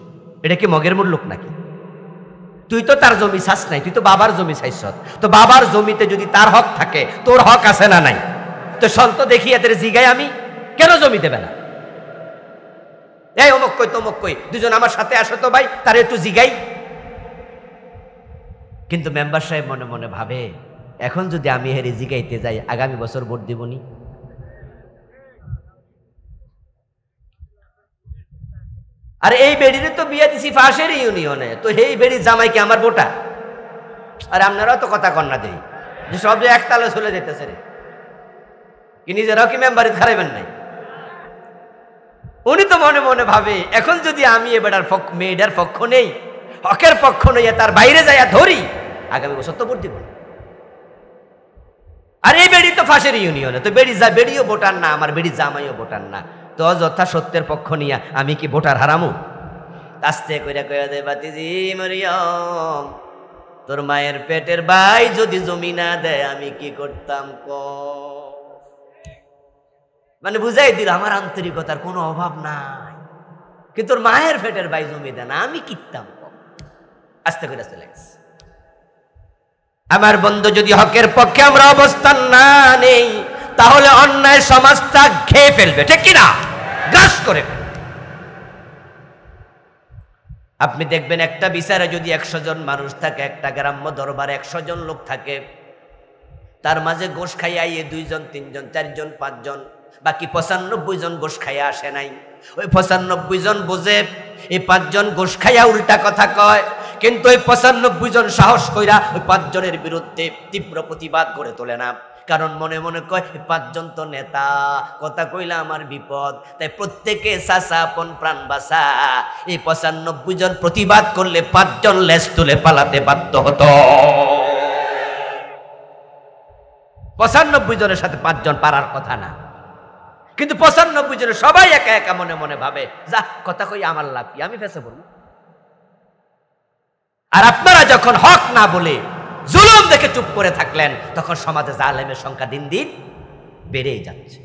A: এটা কি মগের মূল্যক নাকি? তুই তো তার জমি চাস নাই, তুই তো বাবার জমি চাইছ। তো বাবার জমিতে যদি তার হক থাকে, তোর হক আছে না নাই? তো সন্ত দেখি এদের জিগাই আমি, কেন জমি দেবে না? এই অমুক কই তমুক কই, দুজন আমার সাথে আসো তো ভাই, তার একটু জিগাই। কিন্তু মেম্বার সাহেব মনে মনে ভাবে, এখন যদি আমি হেরে জিগাইতে যাই আগামী বছর ভোট দিবনি। আর এই বেড়িরে তো বিয়ে দিছি পাশের ইউনিয়নে, তো এই বেড়ির জামাই কি আমার ভোটার? আর আপনারাও তো কথা কন্যা দেই যে সব যে একতালে চলে যেতেছে রে, কি নিজেরাও কি মেম্বারে খারাইবেন নাই? উনি তো মনে মনে ভাবে, এখন যদি আমি এ বেটার মেয়েটার পক্ষ নেই, হকের পক্ষ নইয়া তার বাইরে যাইয়া ধরি, আগামী বছর তো ভোট দিব না। আর এই বেড়ি তো ফাঁসের ইউনিয়নে, তো বেড়িও ভোটার না, আমার বেড়ি জামাইও ভোটার না, তো অযথা সত্যের পক্ষ নিয়া আমি কি ভোটার হারামু? আস্তে কইরা কইয়া দে, বাতিজি মরিয়ম, তোর মায়ের পেটের ভাই যদি জমি না দেয় আমি কি করতাম ক? মানে বুঝাই দিল আমার আন্তরিকতার কোনো অভাব নাই, কিন্তু তোর মায়ের পেটের ভাই জমি দেয় না, আমি কিনতাম ক? আস্তে করে চলে গেছে। আমার বন্ধু, যদি হকের পক্ষে আমরা অবস্থান না নেই, তাহলে অন্যায় সমাজটা খেয়ে ফেলবে, ঠিক কিনা? গ্রাস করে ফেলবে। আপনি দেখবেন একটা বিচারে যদি 100 জন মানুষ থাকে, একটা গ্রাম্য দরবারে 100 জন লোক থাকে, তার মাঝে গোশ খাইয়া 2 জন 3 জন 4 জন 5 জন, বাকি 95 জন গোশ খাইয়া আসে নাই। ওই 95 জন বোঝে, এই 5 জন গোশ খাইয়া উল্টা কথা কয়, কিন্তু ওই 95 জন সাহস কইরা ওই 5 জনের বিরুদ্ধে তীব্র প্রতিবাদ গড়ে তোলে না, কারণ মনে মনে কয় 5 জন তো নেতা, কথা কইলা আমার বিপদ, তাই প্রত্যেকে চাচা আপন প্রাণ বাঁচা। এই 95 জন প্রতিবাদ করলে 5 জন লেজ তুলে পালাতে বাধ্য হতো। 95 জনের সাথে 5 জন পারার কথা না, কিন্তু 95 জনের সবাই একা একা মনে মনে ভাবে, যা কথা কই আমার লাভ কি, আমি ফেসে বলবো। আর আপনারা যখন হক না বলে জুলুম দেখে চুপ করে থাকলেন, তখন সমাজে জালেমের সংখ্যা দিন দিন বেড়েই যাচ্ছে।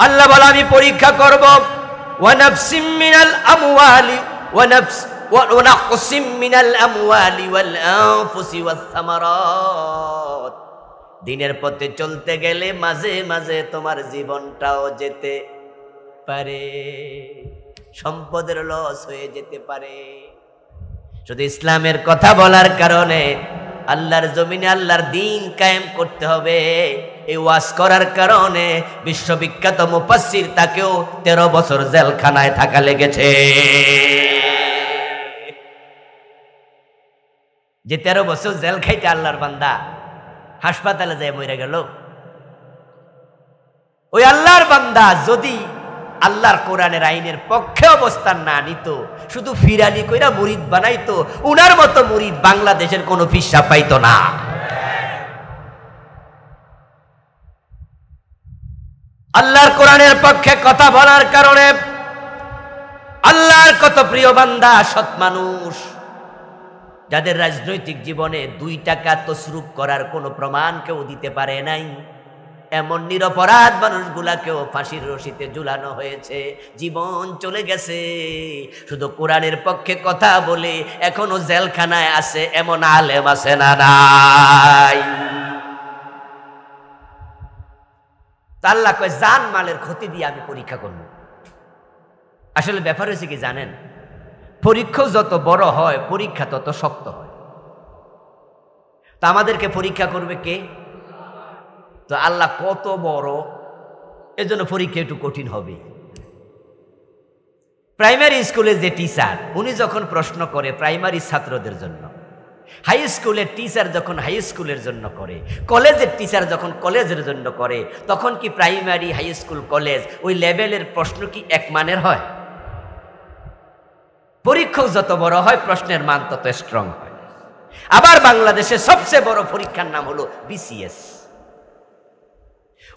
A: আল্লাহ বলে, আমি পরীক্ষা করব, ওয়ানাফসিম মিনাল আমওয়ালি ওয়ানাকসিম মিনাল আমওয়ালি ওয়াল আনফুসি ওয়াস সামারাত। দিনের পথে চলতে গেলে মাঝে মাঝে তোমার জীবনটাও যেতে পারে, সম্পদের লস হয়ে যেতে পারে। শুধু ইসলামের কথা বলার কারণে আল্লাহর জমিনে আল্লাহর দ্বীন কায়েম করতে হবে, এই ওয়াজ করার কারণে বিশ্ববিখ্যাত মুফাসসির তাকেও 13 বছর জেলখানায় থাকা লেগেছে। যে 13 বছর জেল খাইতে আল্লাহর বান্দা হাসপাতালে যায় মরে গেল, ওই আল্লাহর বান্দা যদি আল্লাহর কোরআনের আইনের পক্ষে অবস্থান না নিত, শুধু ফিরালি কইরা মুরিদ বানাইতো, উনার মতো মুরিদ বাংলাদেশের কোনো পিসা পাইতো না। আল্লাহর কোরআনের পক্ষে কথা বলার কারণে আল্লাহর কত প্রিয় বান্দা, সৎ মানুষ, যাদের রাজনৈতিক জীবনে 2 টাকা তসরুপ করার কোনো প্রমাণ কেউ দিতে পারে নাই, এমন নিরপরাধ মানুষগুলাকেও ফাঁসির রশিতে ঝুলানো হয়েছে, জীবন চলে গেছে। শুধু কোরআনের পক্ষে কথা বলে এখনো জেলখানায় আছে এমন আলেম আছে না নাই? আল্লাহ কয়, জান মালের ক্ষতি দিয়ে আমি পরীক্ষা করব। আসলে ব্যাপার হয়েছে কি জানেন, পরীক্ষা যত বড় হয় পরীক্ষা তত শক্ত হয়। তা আমাদেরকে পরীক্ষা করবে কে? তো আল্লাহ কত বড়, এজন্য পরীক্ষা একটু কঠিন হবে। প্রাইমারি স্কুলে যে টিচার, উনি যখন প্রশ্ন করে প্রাইমারি ছাত্রদের জন্য, হাই স্কুলের টিচার যখন হাই স্কুলের জন্য করে, কলেজের টিচার যখন কলেজের জন্য করে, তখন কি প্রাইমারি, হাই স্কুল, কলেজ ওই লেভেলের প্রশ্ন কি এক মানের হয়? পরীক্ষা যত বড় হয় প্রশ্নের মান তত স্ট্রং হয়। আবার বাংলাদেশের সবচেয়ে বড় পরীক্ষার নাম হলো বিসিএস।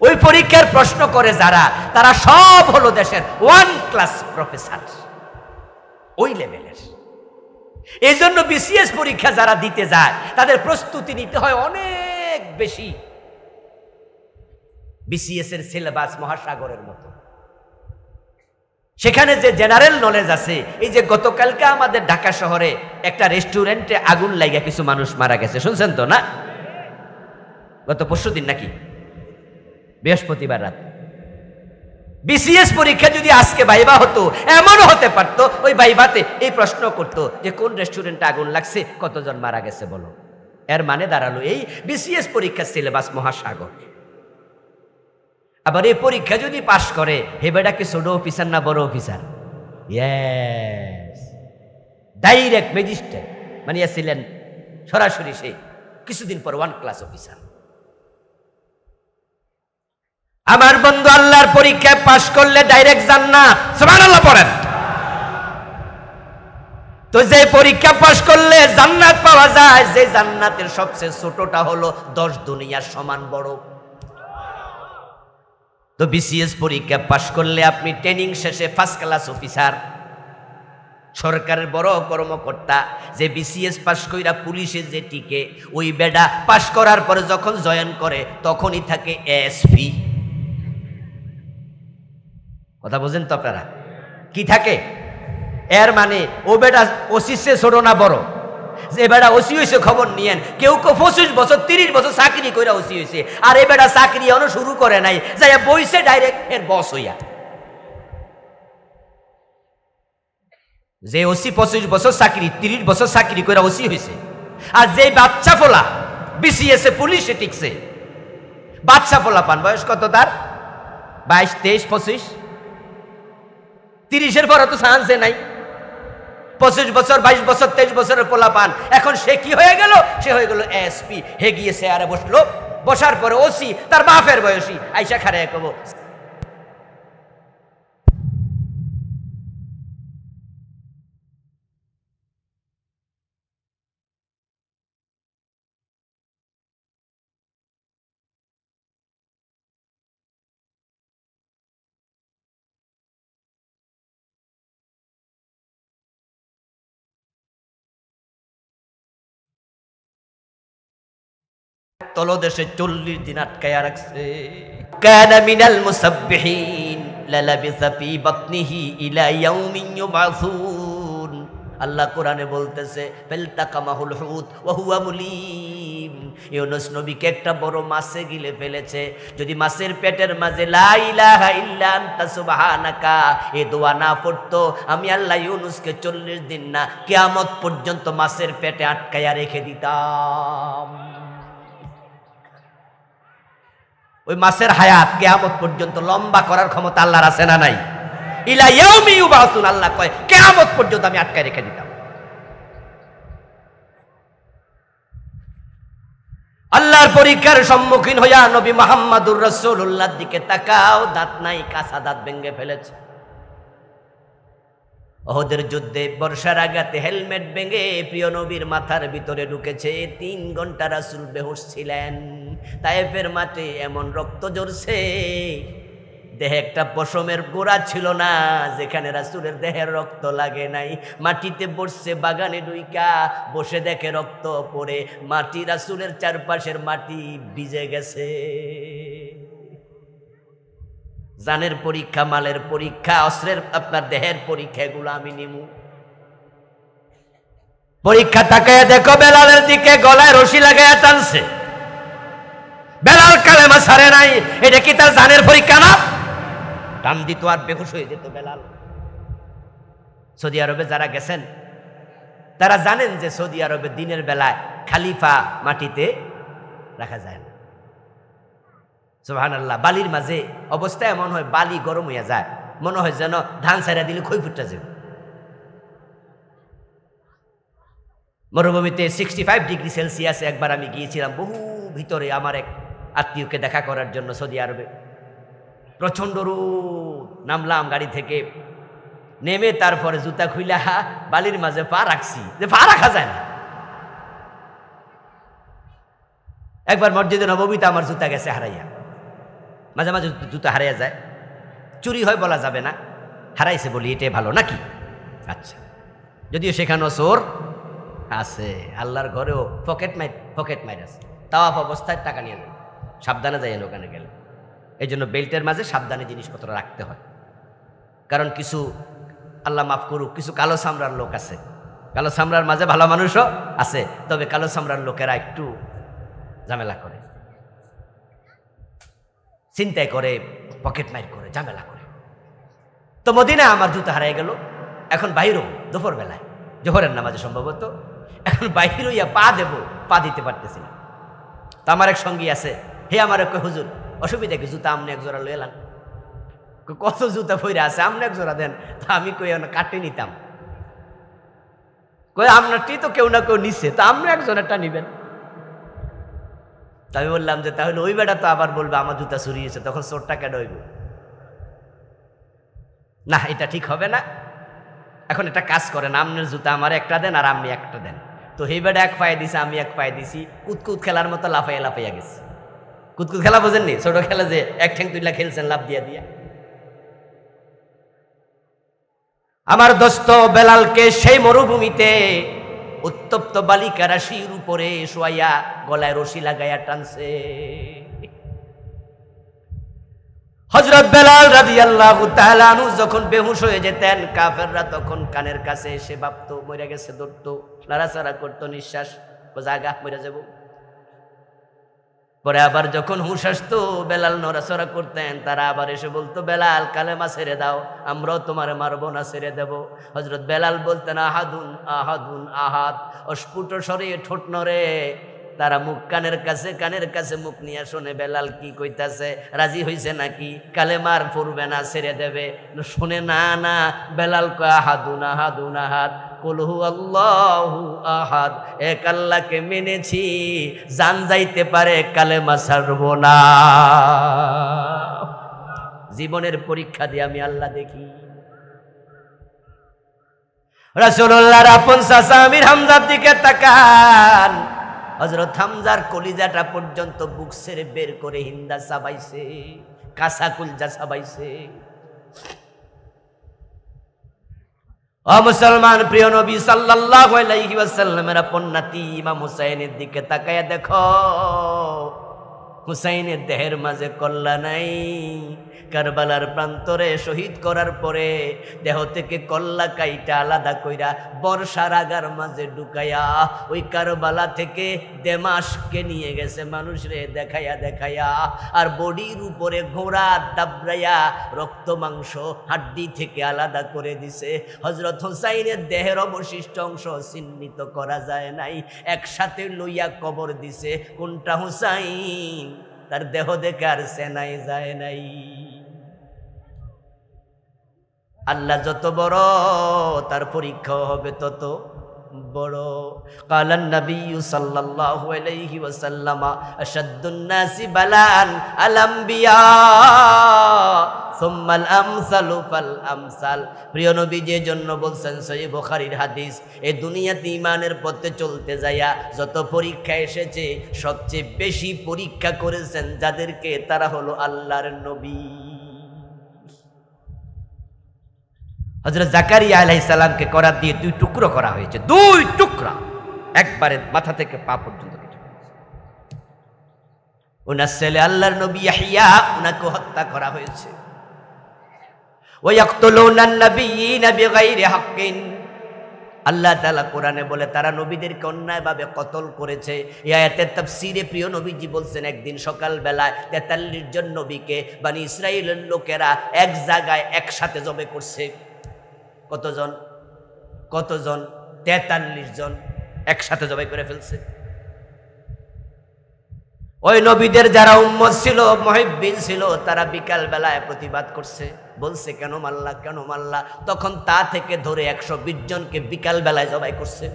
A: ওই পরীক্ষার প্রশ্ন করে যারা, তারা সব হলো দেশের 1 ক্লাস প্রফেসর, ওই লেভেলের। এই জন্য বিসিএস পরীক্ষা যারা দিতে যায় তাদের প্রস্তুতি নিতে হয় অনেক বেশি। বিসিএস এর সিলেবাস মহাসাগরের মতো, সেখানে যে জেনারেল নলেজ আছে, এই যে গতকালকে আমাদের ঢাকা শহরে একটা রেস্টুরেন্টে আগুন লাগা কিছু মানুষ মারা গেছে, শুনছেন তো না? গত পরশুদিন নাকি বৃহস্পতিবার রাত বিসিএস পরীক্ষা যদি আজকে ভাইবা হতো, এমনও হতে পারতো ওই ভাইবাতে এই প্রশ্ন করতো যে কোন রেস্টুরেন্টে আগুন লাগছে, কতজন মারা গেছে বলো। এর মানে দাঁড়ালো এই বিসিএস পরীক্ষার সিলেবাস মহাসাগর। আবার এই পরীক্ষা যদি পাশ করে, হে বেটা কি ছোট অফিসার না বড় অফিসার? ইয়েস, ডাইরেক্ট ম্যাজিস্ট্রেট বানিয়েছিলেন সরাসরি সে কিছুদিন পর 1 ক্লাস অফিসার। আমার বন্ধু আল্লাহর পরীক্ষায় পাশ করলে ডাইরেক্ট জান্নাত, সুবহানাল্লাহ পড়েন। তো যে পরীক্ষা পাশ করলে জান্নাত পাওয়া যায়, যে জান্নাতের সবচেয়ে ছোটটা হলো 10 দুনিয়ার সমান বড়। তো বিসিএস পরীক্ষা পাশ করলে আপনি ট্রেনিং শেষে 1 ক্লাস অফিসার, সরকারের বড় কর্মকর্তা। যে বিসিএস পাশ কইরা পুলিশে যে টিকে, ওই বেডা পাশ করার পরে যখন জয়েন করে তখনই থাকে এসপি। কথা বুঝেন তো আপনারা? কি থাকে? এর মানে ও বেটা ওসি সে ছোট না বড়? যে বেটা ওসি হয়েছে খবর নিয়েন, কেউ 25 বছর 30 বছর চাকরি কইরা ওসি হয়েছে, আর এই বেটা চাকরি এখনো শুরু করে নাই, যাই বইছে ডাইরেক্ট এর বস হইয়া। যে ওসি 25 বছর চাকরি 30 বছর চাকরি কইরা ওসি হয়েছে, আর যে বাচ্চা ফোলা বিসিএস এ পুলিশে টিকছে, বাচ্চা ফোলা পান বয়স কত তার? 22, 23, 25, 30-এর পর তো চান্সে নাই। 25 বছর 22 বছর 23 বছরের পোলা পান, এখন সে কি হয়ে গেল? সে হয়ে গেল এসপি। হে গিয়ে চেয়ারে বসলো, বসার পরে ওসি তার বাপের বয়সী আইসা খারে কব, তলদেশে 40 দিন আটকায়া রাখছে। কানা মিনাল মুসাব্বিহিন লালাবিসা ফি বাতনিহি ইলা ইয়াউমিন ইউবাসুন। আল্লাহ কোরআনে বলতেছে ফালতাকামাহুল হুত ওয়া হুয়া মুলিম। ইউনূস নবীকে একটা বড় মাছে গিলে ফেলেছে। যদি মাছের পেটের মাঝে লা ইলাহা ইল্লা আনতা সুবহানাকা এই দোয়া না পড়তো, আমি আল্লাহ ইউনূসকে 40 দিন না কিয়ামত পর্যন্ত মাছের পেটে আটকায়া রেখে দিতাম। ওই মাছের হায়াত কিয়ামত পর্যন্ত লম্বা করার ক্ষমতা আল্লাহর আছে না নাই? ইলা ইয়াউমি ইউবাসুন, আল্লাহ কয় কিয়ামত পর্যন্ত আমি আটকায় রেখে দিতাম। আল্লাহর পরীক্ষার সম্মুখীন হইয়া নবী মুহাম্মদুর রাসূলুল্লাহর দিকে তাকাও, দাঁত নাই, কাঁচা দাঁত ভেঙে ফেলেছে। ওহদের যুদ্ধে বর্ষার আঘাতে হেলমেট ভেঙে প্রিয় নবীর মাথার ভিতরে ঢুকেছে। 3 ঘন্টা রাসূল বেহুশ ছিলেন। তায়েফের মাঠে এমন রক্ত ঝরছে, দেহে একটা পশমের গোড়া ছিল না যেখানে রাসূলের দেহের রক্ত লাগে নাই। মাটিতে বসছে, বাগানে ডুইকা বসে দেখে রক্ত পড়ে, মাটি রাসূলের চারপাশের মাটি ভিজে গেছে। জানের পরীক্ষা, মালের পরীক্ষা, অস্ত্রের আপনার দেহের পরীক্ষা, এগুলো আমি নিমু। পরীক্ষা তাকায় দেখো বেলালের দিকে, গলায় রশি লাগাইয়া টানছে। বেলাল কালেমা ছাড়ে নাই। এটা কি তার জানের পরীক্ষা না? টান দিত আর বেহুশ হয়ে যেত বেলাল। সৌদি আরবে যারা গেছেন তারা জানেন যে সৌদি আরবে দিনের বেলায় খালিফা মাটিতে রাখা যায় না। সুবহানাল্লাহ। বালির মাঝে অবস্থা এমন হয়, বালি গরম হইয়া যায়, মনে হয় যেন ধান ছাইরা দিলে খই ফুটটা যাবে। মরুভূমিতে 65 ডিগ্রি সেলসিয়াসে একবার আমি গিয়েছিলাম, বহু ভিতরে, আমার এক আত্মীয়কে দেখা করার জন্য সৌদি আরবে। প্রচন্ড রোদ। নামলাম গাড়ি থেকে, নেমে তারপরে জুতা খুইলা বালির মাঝে পা রাখছি, যে পা রাখা যায় না। একবার মসজিদে নববীতে আমার জুতা গেছে হারাইয়া। মাঝে মাঝে জুতা হারাইয়া যায়, চুরি হয় বলা যাবে না, হারাইছে বলি এটাই ভালো নাকি? আচ্ছা, যদিও সেখানেও চোর আছে, আল্লাহর ঘরেও পকেট মাইর আছে। তাওয়াফ অবস্থায় টাকা নিয়ে যাবে, সাবধানে যাই ওখানে গেলে। এই জন্য বেল্টের মাঝে সাবধানে জিনিসপত্র রাখতে হয়। কারণ কিছু, আল্লাহ মাফ করুক, কিছু কালো চামড়ার লোক আছে। কালো চামড়ার মাঝে ভালো মানুষও আছে, তবে কালো চামড়ার লোকেরা একটু ঝামেলা করে, চিন্তাই করে, পকেট মাইর করে, ঝামেলা করে। মদিনায় আমার জুতা হারিয়ে গেল। এখন বাইরও দুপুর বেলায় জোহরের নামাজে সম্ভবত, এখন বাইর হইয়া পা দেব, পা দিতে পারতেছি না। তো আমার এক সঙ্গী আছে, হে আমার কই হুজুর অসুবিধা কি, জুতা আমনে এক জোড়া লই এলাম। কত জুতা ফইরা আছে, আমনে এক জোড়া দেন। তা আমি কই কাটে নিতাম, কই আপনারটি তো কেউ না কেউ নিচ্ছে, তা আপনি একজনেরটা নিবেন। আমি বললাম যে তাহলে ওই বেটা তো আবার বলবে আমার জুতা চুরিয়েছে, তখন চোরটা কেন হইব? না, এটা ঠিক হবে না। এখন একটা কাজ করেন, আপনার জুতা আমার একটা দেন আর আপনি একটা দেন। তো এই বেটা এক পায়ে দিছে, আমি এক পায়ে দিছি, কুতকুত খেলার মতো লাফাইয়া লাফাইয়া গেছে। কুতকুত খেলা বোঝেননি? ছোট খেলা যে এক ঠ্যাং তুইলা খেলছেন লাফ দিয়া দিয়া। আমার দোস্ত বেলালকে সেই মরুভূমিতে উত্তপ্ত বালিকা রাশির উপরে শোয়াইয়া গলায় রশি লাগাইয়া টানছে। হযরত বেলাল রাদিয়াল্লাহু তাআলা আনহু যখন বেহুশ হয়ে যেতেন, কাফেররা তখন কানের কাছে এসে ভাবতো মরে গেছে, ধরতো, নাড়াচাড়া করতো, নিঃশ্বাস জাগা মরে যাব। পরে আবার যখন হুঁশ আসতো, বেলাল নড়াচড়া করতেন, তারা আবার এসে বলতো বেলাল কালেমা ছেড়ে দাও, আমরাও তোমার মারবো না, ছেড়ে দেব। হযরত বেলাল বলতেন আহাদুন আহাদুন আহাদ, অস্ফুট স্বরে ঠোঁট নড়ে। তারা মুখ কানের কাছে মুখ নিয়ে শোনে বেলাল কি কইতাছে, রাজি হইছে নাকি, কালেমার পড়বে না, ছেড়ে দেবে। শোনে না, না, বেলাল কয় আহাদুন আহাদুন আহাদ, কুল হু আল্লাহু আহাদ, এক আল্লাহকে মেনেছি, জান যাইতে পারে কালেমা ছাড়ব না। জীবনের পরীক্ষা দিয়ে আমি আল্লাহ দেখি। রাসূলুল্লাহর আপন চাচা আমির হামজার দিকে তাকান, হযরত হামজার কলিজাটা পর্যন্ত বুক ছেড়ে বের করে হিন্দা চাবাইছে, কাঁচা কলিজা চাবাইছে। ও মুসলমান, প্রিয় নবী সাল্লাল্লাহু আলাইহি ওয়াসাল্লামের আপন নাতি ইমাম হুসাইনের দিকে তাকায়া দেখো, হুসাইনের দেহের মাঝে কল্লা নাই। কারবালার প্রান্তরে শহীদ করার পরে দেহ থেকে কল্লা কাইটা আলাদা কইরা বর্ষার আগার মাঝে ঢুকাইয়া ওই কারবালা থেকে দেমাশকে নিয়ে গেছে মানুষরে দেখাইয়া দেখাইয়া, আর বডির উপরে ঘোড়া দাবড়াইয়া রক্ত মাংস হাড্ডি থেকে আলাদা করে দিছে। হযরত হুসাইনের দেহের অবশিষ্ট অংশ চিহ্নিত করা যায় নাই, একসাথে লইয়া কবর দিছে। কোনটা হুসাইন তার দেহ দেখে আর চেনাই যায় নাই। আল্লাহ যত বড়, তার পরীক্ষা হবে তত বড়। কালান নবী সাল্লাল্লাহু আলাইহি ওয়াসাল্লাম আশাদ্দুন নাসি বালান আল আম্বিয়া সুম্মাল আমসালু ফাল আমসাল। প্রিয় নবী যে জন্য বলছেন, সহিহ বুখারীর হাদিস, এই দুনিয়াতে ঈমানের পথে চলতে যাইয়া যত পরীক্ষা এসেছে, সবচেয়ে বেশি পরীক্ষা করেছেন যাদেরকে, তারা হলো আল্লাহর নবী। হযরত জাকারিয়া আলাইহিস সালামকে করাত দিয়ে দুই টুকরো করা হয়েছে, দুই টুকরা, একবারে মাথা থেকে পা পর্যন্ত কেটে। ওনার ছেলে আল্লাহর নবী ইয়াহইয়া, ওনাকে হত্যা করা হয়েছে। ওয়া ইয়াকতুলুনান নাবিয়্যিনা বিগাইরি হাক্কিন। আল্লাহ তাআলা কোরআনে বলে তারা নবীদেরকে অন্যায়ভাবে কতল করেছে। এই আয়াতের তাফসীরে প্রিয় নবীজি বলছেন, একদিন সকালবেলায় 43 জন নবীকে বনি ইসরাইলের লোকেরা এক জায়গায় একসাথে জবে করছে। কতজন? 43 জন একসাথে জবাই করে ফেলছে। ওই নবীদের যারা উম্মত ছিল, মুহিব্বিন ছিল, তারা বিকাল বেলায় প্রতিবাদ করছে, বলছে কেন মারলা, কেন মারলা। তখন তা থেকে ধরে 120 জনকে বিকাল বেলায় জবাই করছে।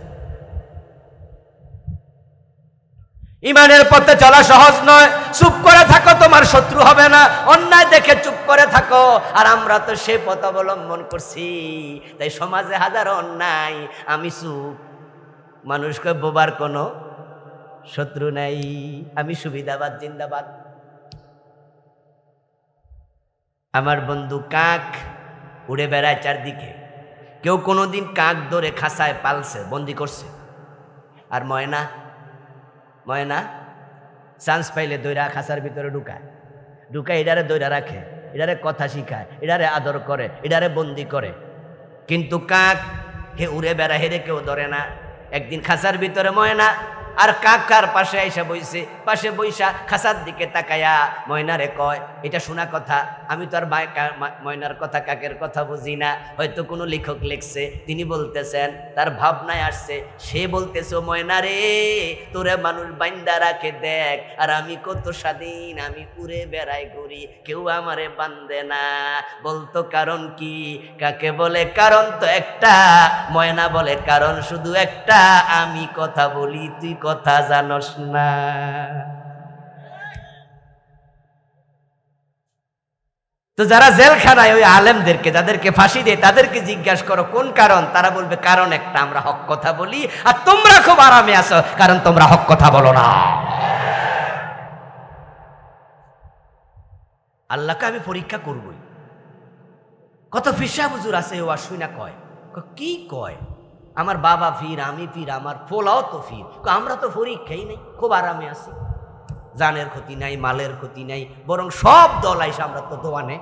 A: ইমানের পথে চলা সহজ নয়। চুপ করে থাকো, তোমার শত্রু হবে না। অন্যায় দেখে চুপ করে থাকো। আর আমরা তো সে পথ অবলম্বন করছি, তাই সমাজে হাজারো অন্যায়, আমি চুপ। মানুষকে বোবার কোনো শত্রু নাই, আমি সুবিধাবাদ জিন্দাবাদ। আমার বন্ধু কাক উড়ে বেড়ায় চারদিকে, কেউ কোনোদিন কাক ধরে খাঁচায় পালছে, বন্দি করছে। আর ময়না চান্স পাইলে দইরা খাঁচার ভিতরে ঢুকায়, এটারে দইরা রাখে, এটারে কথা শিখায়, এটারে আদর করে, এটারে বন্দি করে। কিন্তু কাক হে উড়ে বেড়া, হেরে কেউ ধরে না। একদিন খাঁচার ভিতরে ময়না আর কাকার পাশে আইসা বইছে, পাশে বইসা খাসার দিকে তাকায়া ময়নারে কয়, এটা শোনা কথা, আমি তো আর ময়নার কথা কাকের কথা বুঝি না, হয়তো কোনো লেখক লিখছে, তিনি বলতেছেন তার ভাবনায় আসছে, সে বলতেছে ময়নারে তোরে মানুষ বাইন্দা রাখে দেখ, আর আমি কত স্বাধীন, আমি উড়ে বেড়াই ঘুরি, কেউ আমারে বান্ধে না। বলতো কারণ কি? কাকে বলে কারণ তো একটা, ময়না বলে কারণ শুধু একটা, আমি কথা বলি তুই কথা জানস না। তো যারা জেলখানায় ওই আলেমদেরকে, যাদেরকে ফাঁসি দেয়, তাদেরকে জিজ্ঞাসা করো কোন কারণ, তারা বলবে কারণ একটা, আমরা হক কথা বলি, আর তোমরা খুব আরামে আছো কারণ তোমরা হক কথা বলো না। আল্লাহকে আমি পরীক্ষা করবই। কত ফিসা হুজুর আছে ও শুই না কয়, কি কয়, আমার বাবা ফির, আমি ফির, আমার পোলাও তো ফির, আমরা তো পরীক্ষাই নেই, খুব আরামে আছি, জানের ক্ষতি নাই, মালের ক্ষতি নাই, বরং সব দল আইসা আমরা তো দোয়ানে।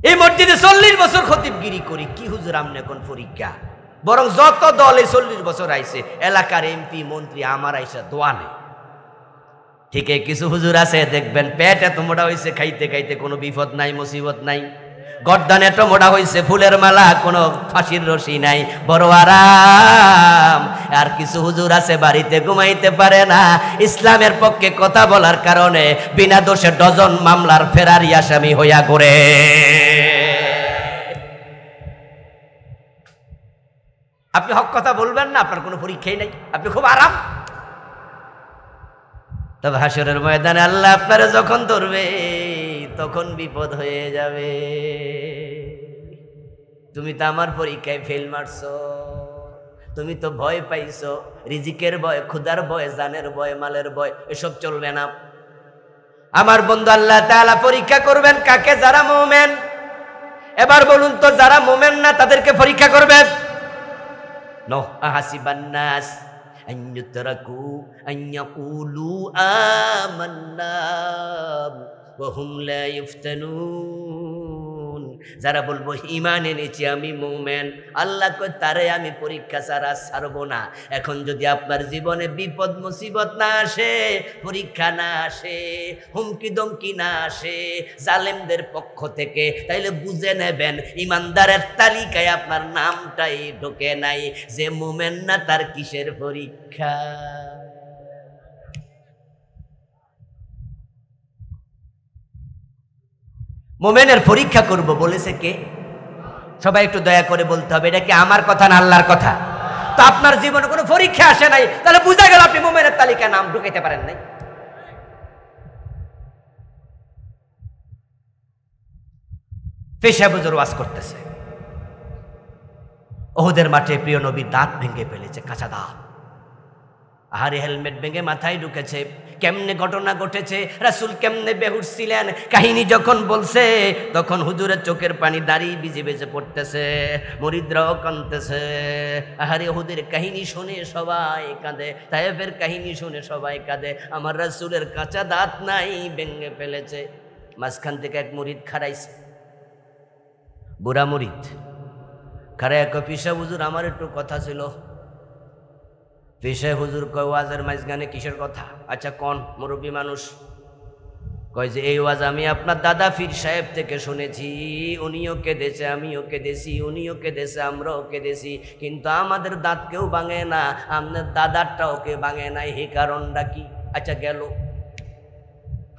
A: এই মসজিদে 40 বছর খতিবগিরি করি, কি হুজুর আমনে কোন পরীক্ষা? বরং যত দল এই 40 বছর আইছে, এলাকার এমপি মন্ত্রী আমার আইসা দোয়ানে। ঠিক কিছু হুজুর আছে দেখবেন পেট এত মোটা হয়েছে, খাইতে খাইতে কোনো বিপদ নাই, মুসিবত নাই, গর্দান এত মোটা হয়েছে, ফুলের মালা, কোনো ফাঁসির রশি নাই, বড় আরাম। আর কিছু হুজুর আছে বাড়িতে ঘুমাইতে পারে না, ইসলামের পক্ষে কথা বলার কারণে বিনা দোষে ডজন মামলার ফেরারি আসামি হইয়া ঘুরে। আপনি হক কথা বলবেন না, আপনার কোনো পরীক্ষাই নাই, আপনি খুব আরাম। তবে হাসরের ময়দানে আল্লাহ আপনারা যখন ধরবে তখন বিপদ হয়ে যাবে। তুমি তো আমার পরীক্ষায় ফেল মারছো, তুমি তো ভয় পাইছো, রিজিকের ভয়, ক্ষুধার ভয়, জানের ভয়, মালের ভয়, এসব চলবে না। আমার বন্ধু আল্লাহ তাআলা পরীক্ষা করবেন কাকে? যারা মুমিন। এবার বলুন তো যারা মুমিন না তাদেরকে পরীক্ষা করবেন? নো আহাসিবান নাস আন ইউতরাকু আন ইয়াকুলু আমান্না ওয়া হুম লা ইফতানুন। যারা বলবো ঈমান এনেছি, আমি মুমিন, আল্লাহ কয় তারে আমি পরীক্ষা ছাড়া ছাড়বো না। এখন যদি আপনার জীবনে বিপদ মুসিবত না আসে, পরীক্ষা না আসে, হুমকি দমকি না আসে জালেমদের পক্ষ থেকে, তাইলে বুঝে নেবেন ঈমানদারের তালিকায় আপনার নামটাই ঢোকে নাই। যে মুমিন না তার কিসের পরীক্ষা? মুমিনের পরীক্ষা করব বলেছে কে? সবাই একটু দয়া করে বলতে হবে, এটা কি আমার কথা না আল্লাহর কথা? তো আপনার জীবনে কোনো পরীক্ষা আসে নাই, তাহলে বুঝা গেল আপনি মুমিনের তালিকায় নাম ঢুকাইতে পারেন নাই। পেশা বুজুর ওয়াজ করতেছে, ওহুদের মাঠে প্রিয় নবী দাঁত ভেঙে ফেলেছে, কাঁচা দাঁত, আহারে হেলমেট ভেঙে মাথায় ঢুকেছে। কেমনে ঘটনা ঘটেছে, রাসূল কেমনে বেহুশ ছিলেন, কাহিনী যখন বলছে তখন হুজুরের চোখের পানি দাঁড়িয়ে ভিজে ভিজে পড়তেছে, মুরিদরাও কাঁদতেছে। আহারে ওহুদের কাহিনী শুনে সবাই কাঁদে, তায়েফের কাহিনী শুনে সবাই কাঁদে, আমার রাসূলের কাঁচা দাঁত নাই, ভেঙে ফেলেছে। মাঝখান থেকে এক মুরিদ খাড়াইছে, বুড়া মুরিদ খাড়ায় কয়, পিসা হুজুর আমার একটু কথা ছিল। পিসা হুজুর কয়, ওয়াজের মাঝখানে কিসের কথা? আচ্ছা কোন? মুরব্বী মানুষ কয় যে এই ওয়াজ আমি আপনার দাদা পীর সাহেব থেকে শুনেছি, উনিও কেঁদেছে, আমিও কেঁদেছি, উনিও কেঁদেছে, আমরাও কেঁদেছি, কিন্তু আমাদের দাঁত কেউ ভাঙে না, আপনার দাদারটাও কে ভাঙে নাই, এই কারণটা কি? আচ্ছা গেল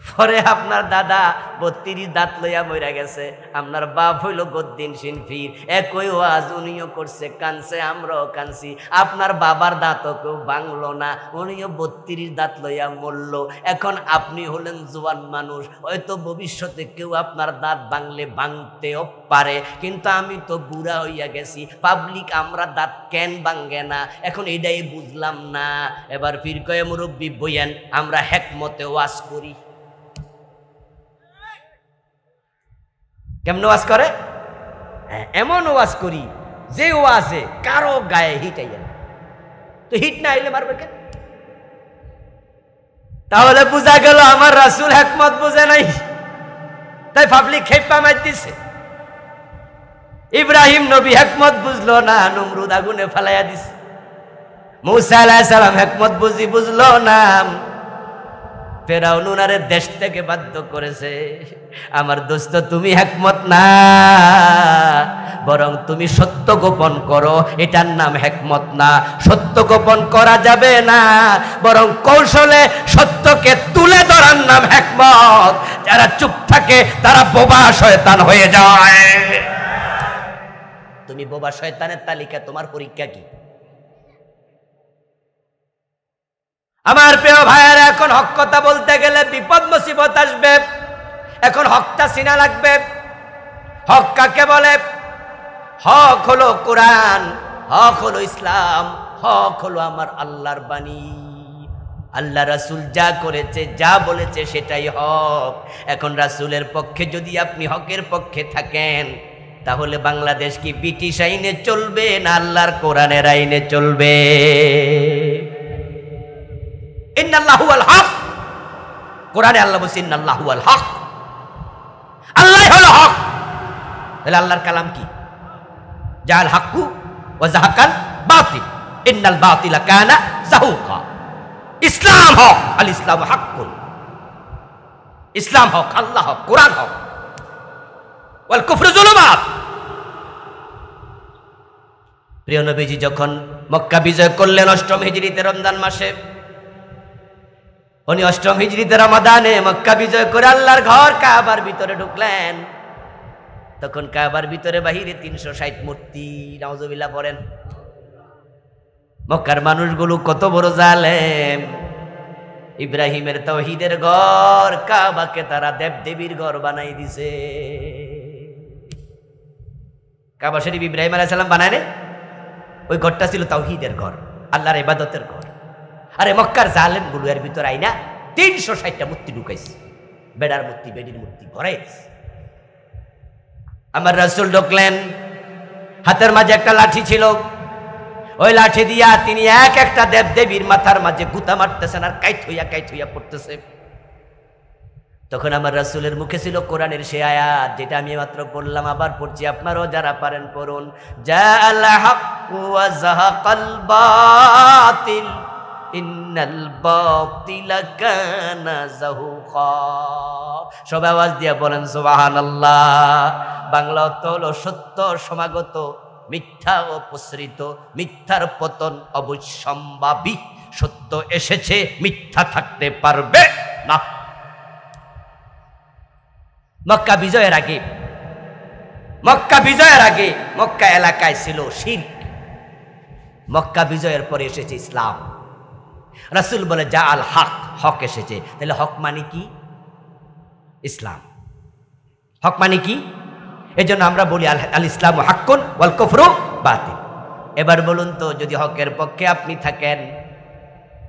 A: পরে আপনার দাদা 32 দাঁত লইয়া মইরা গেছে, আপনার বাপ হইল গদ্দিন শিনফির, একই ওয়াজ উনিও করছে, কানছে, আমরাও কানছি, আপনার বাবার দাঁতও কেউ ভাঙলো না, উনিও 32 দাঁত লইয়া মরল। এখন আপনি হলেন জোয়ান মানুষ, হয়তো ভবিষ্যতে কেউ আপনার দাঁত ভাঙলে ভাঙতেও পারে, কিন্তু আমি তো বুড়া হইয়া গেছি, পাবলিক আমরা দাঁত কেন ভাঙে না, এখন এটাই বুঝলাম না। এবার পীর কয়ে, মুরব্বী বইয়েন, আমরা হেকমতে ওয়াজ করি। কেমন ওয়াজ করে? এমন ওয়াজ করি যে ওয়াজে কারো গায়ে হিট আইয়া না, তো হিট না আইলে মারবে কেন? তাহলে বুঝা গেল আমার রাসূল হিকমত বুঝে নাই, তাই পাবলিক খেপা মার দিছে। ইব্রাহিম নবী হিকমত বুঝলো না, নমরুদ আগুনে ফালাইয়া দিছে। মূসা আলাইহিস সালাম হিকমত বুঝি বুঝলো না, ফেরাউন উনারে দেশ থেকে বাধ্য করেছে। আমার দোস্ত, তুমি হিকমত না, বরং তুমি সত্য গোপন করো, এটার নাম হিকমত না। সত্য গোপন করা যাবে না, বরং কৌশলে সত্যকে তুলে ধরার নাম হিকমত। যারা চুপ থাকে তারা বোবা শয়তান হয়ে যায়। তুমি বোবা শয়তানের তালিকা, তোমার পরীক্ষা কি? আমার প্রিয় ভাইয়েরা, এখন হক কথা বলতে গেলে বিপদ মুসিবত আসবে। এখন হকটা চিনা লাগবে। হক কাকে বলে? হক হলো কোরআন, হক হলো ইসলাম, হক হলো আমার আল্লাহর বাণী। আল্লাহ রাসূল যা করেছে, যা বলেছে সেটাই হক। এখন রাসূলের পক্ষে যদি আপনি হকের পক্ষে থাকেন, তাহলে বাংলাদেশ কি ব্রিটিশ আইনে চলবে না আল্লাহর কোরআনের আইনে চলবে? ইন্নাল্লাহু আল হক, কোরআনে আল্লাহ বলেছেন ইন্নাল্লাহু আল হক, আল্লাহই হলো হক। তাহলে আল্লাহর কালাম কি? জাল হাক্কু ওয়া যাহাকাল বাতিল ইন্নাল বাতিলা কানা যাহুকা। ইসলাম হক, আল ইসলাম হাক্কুন, ইসলাম হক, আল্লাহ হক, কোরআন হক, ওয়াল কুফরু যুলুমাত। প্রিয় নবীজি যখন মক্কা বিজয় করলেন ৮ম হিজরিতে রমজান মাসে, উনি ৮ম হিজরিতে রমাদানে মক্কা বিজয় করে আল্লাহর ঘর কাবার ভিতরে ঢুকলেন। তখন কাবার ভিতরে বাহিরে ৩৬০ মূর্তি। নাউজুবিল্লাহ পড়েন। মক্কার মানুষগুলো কত বড় জালেম! ইব্রাহিমের তাওহীদের ঘর কাবাকে তারা দেবদেবীর ঘর বানাই দিছে। কাবা শরীফ ইব্রাহিম আলাইহিস সালাম বানায় না? ওই ঘরটা ছিল তাওহীদের ঘর, আল্লাহর ইবাদতের ঘর। আরে মক্কার জালেম গুলো এর ভিতর আইনা ৩৬০টা মূর্তি ঢুকাইছে, বেড়ার মূর্তি, বেডির মূর্তি ভরাইছে। আমার রাসূল ঢুকলেন, হাতের মাঝে একটা লাঠি ছিল, ওই লাঠি দিয়া তিনি এক একটা দেবদেবীর মাথার মাঝে গুতা মারতেছেন আর কাইত হইয়া পড়তেছে। তখন আমার রাসূলের মুখে ছিল কোরআনের সে আয়াত যেটা আমি মাত্র পড়লাম, আবার পড়ছি, আপনারাও যারা পারেন পড়ুন। জাআল হাক্কু ওয়া যাহাকাল বাতিল ইন্নাল বাতিলা কানা যাহুকা। সবাই আওয়াজ দিয়ে বলেন সুবহানাল্লাহ। বাংলা অর্থ হলো সত্য সমাগত, মিথ্যা অপসৃত, মিথ্যার পতন অবশ্যম্ভাবী। সত্য এসেছে, মিথ্যা থাকতে পারবে না। মক্কা বিজয়ের আগে মক্কা এলাকায় ছিল শিরক। মক্কা বিজয়ের পরে এসেছে ইসলাম। রাসূল বলে যা আল হক, হক এসেছে। তাহলে হক মানে কি? ইসলাম। হক মানে কি? এই জন্য আমরা বলি আল ইসলামু হাক্কুন ওয়াল কুফরু বাতিল। এবার বলুন তো, যদি হকের পক্ষে আপনি থাকেন,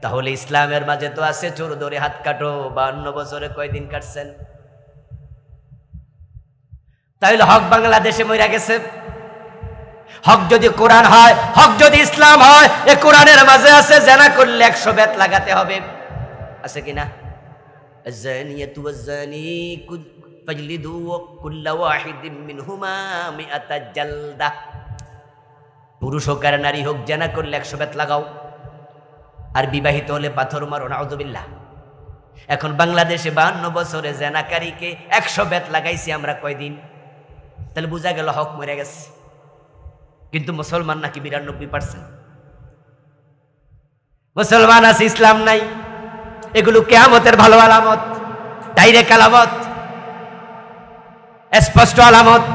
A: তাহলে ইসলামের মাঝে তো আছে চোর ধরে হাত কাটো। 52 বছরে কয়দিন কাটছেন? তাহলে হক বাংলাদেশে মরে গেছে। হক যদি কোরআন হয়, হক যদি ইসলাম হয়, এই কোরআনের মাঝে আছে জেনা করলে 100 বেত লাগাতে হবে। আছে কিনা? আয-যানিয়াতু ওয়াজ-যানি ফাজলিদু কুল্লা ওয়াহিদিন মিনহুমা মিআতা জালদা। পুরুষ হোক আর নারী হোক, জেনা করলে 100 বেত লাগাও। আর বিবাহিত হলে পাথর মারো, নাউযুবিল্লাহ। এখন বাংলাদেশে 52 বছরে জেনাকারীকে 100 বেত লাগাইছি আমরা কয়দিন? তাহলে বোঝা গেল হক মরে গেছে। কিন্তু মুসলমান নাকি 92%। মুসলমান আছে, ইসলাম নাই। এগুলো কিয়ামতের ভালো আলামত, ডাইরেক্ট আলামত, স্পষ্ট আলামত।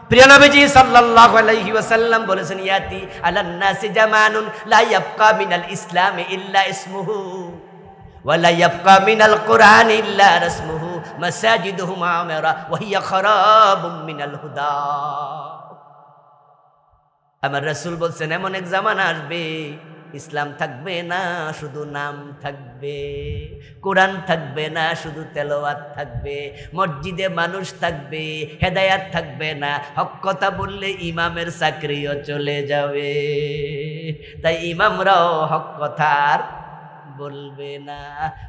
A: প্রিয় নবীজি সাল্লাল্লাহু আলাইহি ওয়াসাল্লাম বলেছেন, ইয়াতি আলান নাসি জামানুন লা ইয়াবকা মিনাল ইসলাম ইল্লা ইসমুহু ওয়া লা ইয়াবকা মিনাল কুরআন ইল্লা রাসমুহু মাসাজিদুহুম আমিরা ওয়া হিয়া খারাবুম মিনাল হুদা। আমার রাসূল বলছেন, এমন এক জামানা আসবে, ইসলাম থাকবে না, শুধু নাম থাকবে। কোরআন থাকবে না, শুধু তেলাওয়াত থাকবে। মসজিদে মানুষ থাকবে, হেদায়াত থাকবে না। হক কথা বললে ইমামের চাকরিও চলে যাবে। তাই ইমামরাও হক কথা আর বলবে না।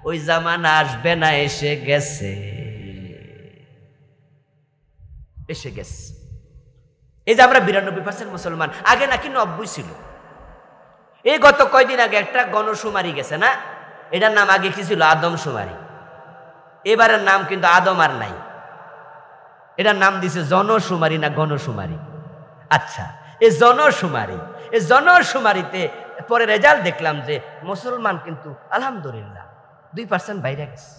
A: ওই জামানা আসবে না, এসে গেছে। এই যে আমরা 92% মুসলমান, আগে নাকি 90 ছিল। এই গত কয়দিন আগে একটা গণশুমারি গেছে না, এটার নাম আগে কি ছিল? আদমশুমারি। এবারের নাম কিন্তু আদম আর নাই, এটার নাম দিছে জনশুমারি না গণশুমারি। আচ্ছা, এই জনশুমারিতে পরে রেজাল্ট দেখলাম যে মুসলমান কিন্তু আলহামদুলিল্লাহ 2% বাইরে গেছে।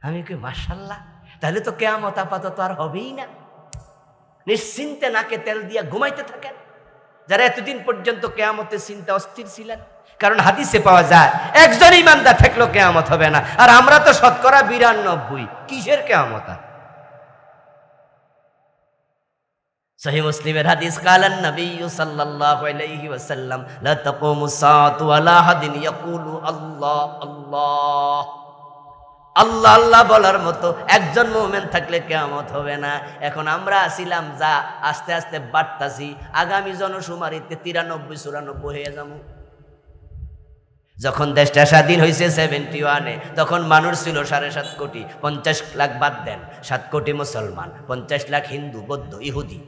A: আমি কি মাশাআল্লাহ, তাহলে তো কিয়ামত আপাতত আর হবেই না। নিশ্চিন্তে নাকে তেল দিয়া ঘুমাইতে থাকেন যারা এতদিন পর্যন্ত কিয়ামতের চিন্তা অস্থির ছিলেন। কারণ হাদিসে পাওয়া যায় একজন ইমানদার থাকলেও কিয়ামত হবে না, আর আমরা তো শতকরা 92, কিসের কিয়ামত? সহিহ মুসলিমের হাদিস, কালান নবী সাল্লাল্লাহু আলাইহি ওয়াসাল্লাম, লা তাকুমুস সাআতু ওয়ালা হাদিন ইয়াকুলু আল্লাহ আল্লাহ। আল্লাহ আল্লাহ বলার মতো একজন মুমিন থাকলে কিয়ামত হবে না। এখন আমরা আসিলাম যা আস্তে আস্তে বাড়তাছি, আগামী জনশুমারিতে 93-94 হয়ে যাবো। যখন দেশটা স্বাধীন হয়েছে 71-এ, তখন মানুষ ছিল 7.5 কোটি। 50 লাখ বাদ দেন, 7 কোটি মুসলমান, 50 লাখ হিন্দু, বৌদ্ধ, ইহুদি।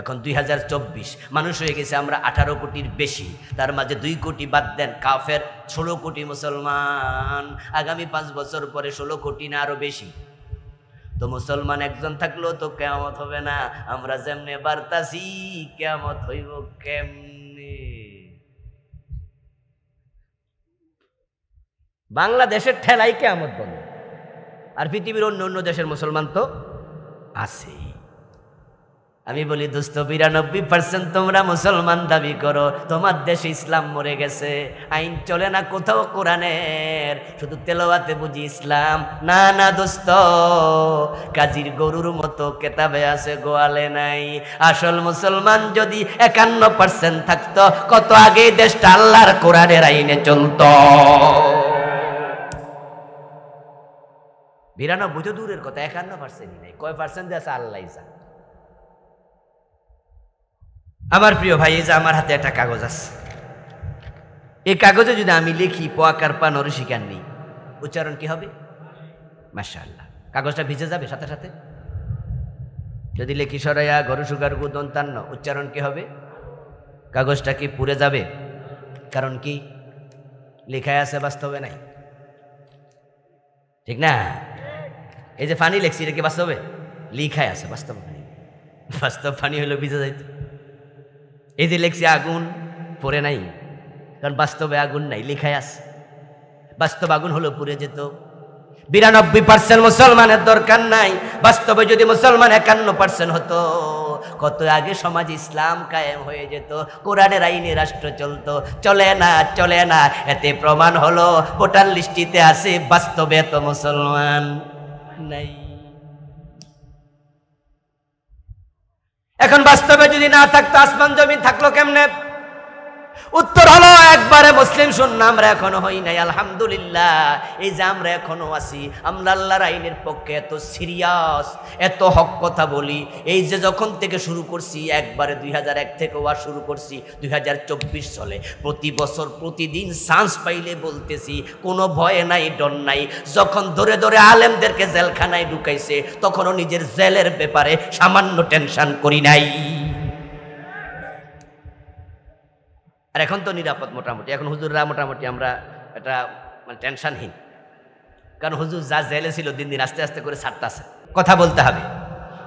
A: এখন 2024 মানুষ হয়ে গেছে আমরা 18 কোটির বেশি। তার মাঝে 2 কোটি বাদ দেন কাফের, 16 কোটি মুসলমান। আগামী 5 বছর পরে 16 কোটি না আরো বেশি। তো মুসলমান একজন থাকলেও তো কিয়ামত হবে না। আমরা যেমনে বাড়তাছি কিয়ামত হইব কেমনে? বাংলাদেশের ঠেলাই কিয়ামত বলে, আর পৃথিবীর অন্য অন্য দেশের মুসলমান তো আছে। আমি বলি দোস্ত, 92% তোমরা মুসলমান দাবি করো, তোমার দেশে ইসলাম মরে গেছে, আইন চলে না কোথাও কোরআনের, শুধু তেলাওয়াতে বুঝি ইসলাম। না না দোস্ত, কাজীর গরুর মতো কেতাবে আছে, গোয়ালে নাই। আসল মুসলমান যদি 51% থাকতো, কত আগে দেশটা আল্লাহর কোরআনের আইনে চলতো। 92 তো দূরের কথা, 51% নাই। কয় পার্সেন্ট আছে আল্লাহ জানে। আমার প্রিয় ভাই, এই যে আমার হাতে একটা কাগজ আছে, এই কাগজে যদি আমি লিখি পোয়াকার পা নরসিকার নেই, উচ্চারণ কি হবে? মাশাআল্লাহ। কাগজটা ভিজে যাবে সাথে সাথে। যদি লিখি সরাইয়া গরু সুগার গু দন্তান্ন, উচ্চারণ কি হবে? কাগজটা কি পুড়ে যাবে? কারণ কি? লেখায় আছে, বাস্তবে নাই, ঠিক না? এই যে পানি লেখছি, এটা কি বাস্তবে? লিখায় আছে, বাস্তব পানি। বাস্তব পানি হলো ভিজে যাইতো। এই যে লেখছি আগুন, পড়ে নাই, কারণ বাস্তবে আগুন নাই, লেখায় আছে। বাস্তব আগুন হলো পুড়ে যেত। 92% মুসলমানের দরকার নাই, বাস্তবে যদি মুসলমান 51% হতো, কত আগে সমাজ ইসলাম কায়েম হয়ে যেত, কোরআনের আইনে রাষ্ট্র চলতো। চলে না, চলে না। এতে প্রমাণ হলো ভোটার লিস্টিতে আছে, বাস্তবে তো মুসলমান নাই। এখন বাস্তবে যদি না থাকতো, আসমান জমিন থাকলো কেমনে? উত্তর হলো একবারে মুসলিম শূন্য আমরা এখনো হই নাই। আলহামদুলিল্লাহ, এই যে আমরা এখনো আছি, আমরা আল্লাহর আইনের পক্ষে এত সিরিয়াস, এত হক কথা বলি। এই যে যখন থেকে শুরু করছি, একবারে 2001 থেকে ওয়া শুরু করছি, 2024 চলে। প্রতি বছর প্রতিদিন চান্স পাইলে বলতেছি, কোনো ভয় নাই, ডর নাই। যখন ধরে ধরে আলেমদেরকে জেলখানায় ঢুকাইছে, তখনও নিজের জেলের ব্যাপারে সামান্য টেনশন করি নাই। আর এখন তো নিরাপদ মোটামুটি। এখন হুজুররা মোটামুটি আমরা এটা মানে টেনশনহীন, কারণ হুজুর যা জেলে ছিল দিন দিন আস্তে আস্তে করে ছাড়তেছে। কথা বলতে হবে।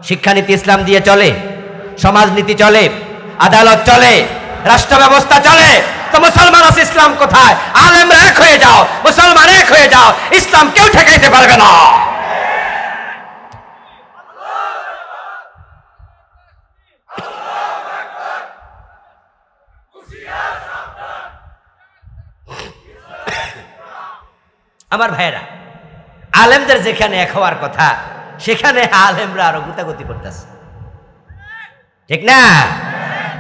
A: শিক্ষানীতি ইসলাম দিয়ে চলে, সমাজনীতি চলে, আদালত চলে, রাষ্ট্র ব্যবস্থা চলে। তো মুসলমান আছে, ইসলাম কোথায়? আলেমরা এক হয়ে যাও, মুসলমান এক হয়ে যাও, ইসলাম কেউ ঠেকাইতে পারবে না। আমার ভাইয়েরা, আলেমদের যেখানে এক হওয়ার কথা, সেখানে আলেমরা আরো গুতাগুতি করতেছে, ঠিক না?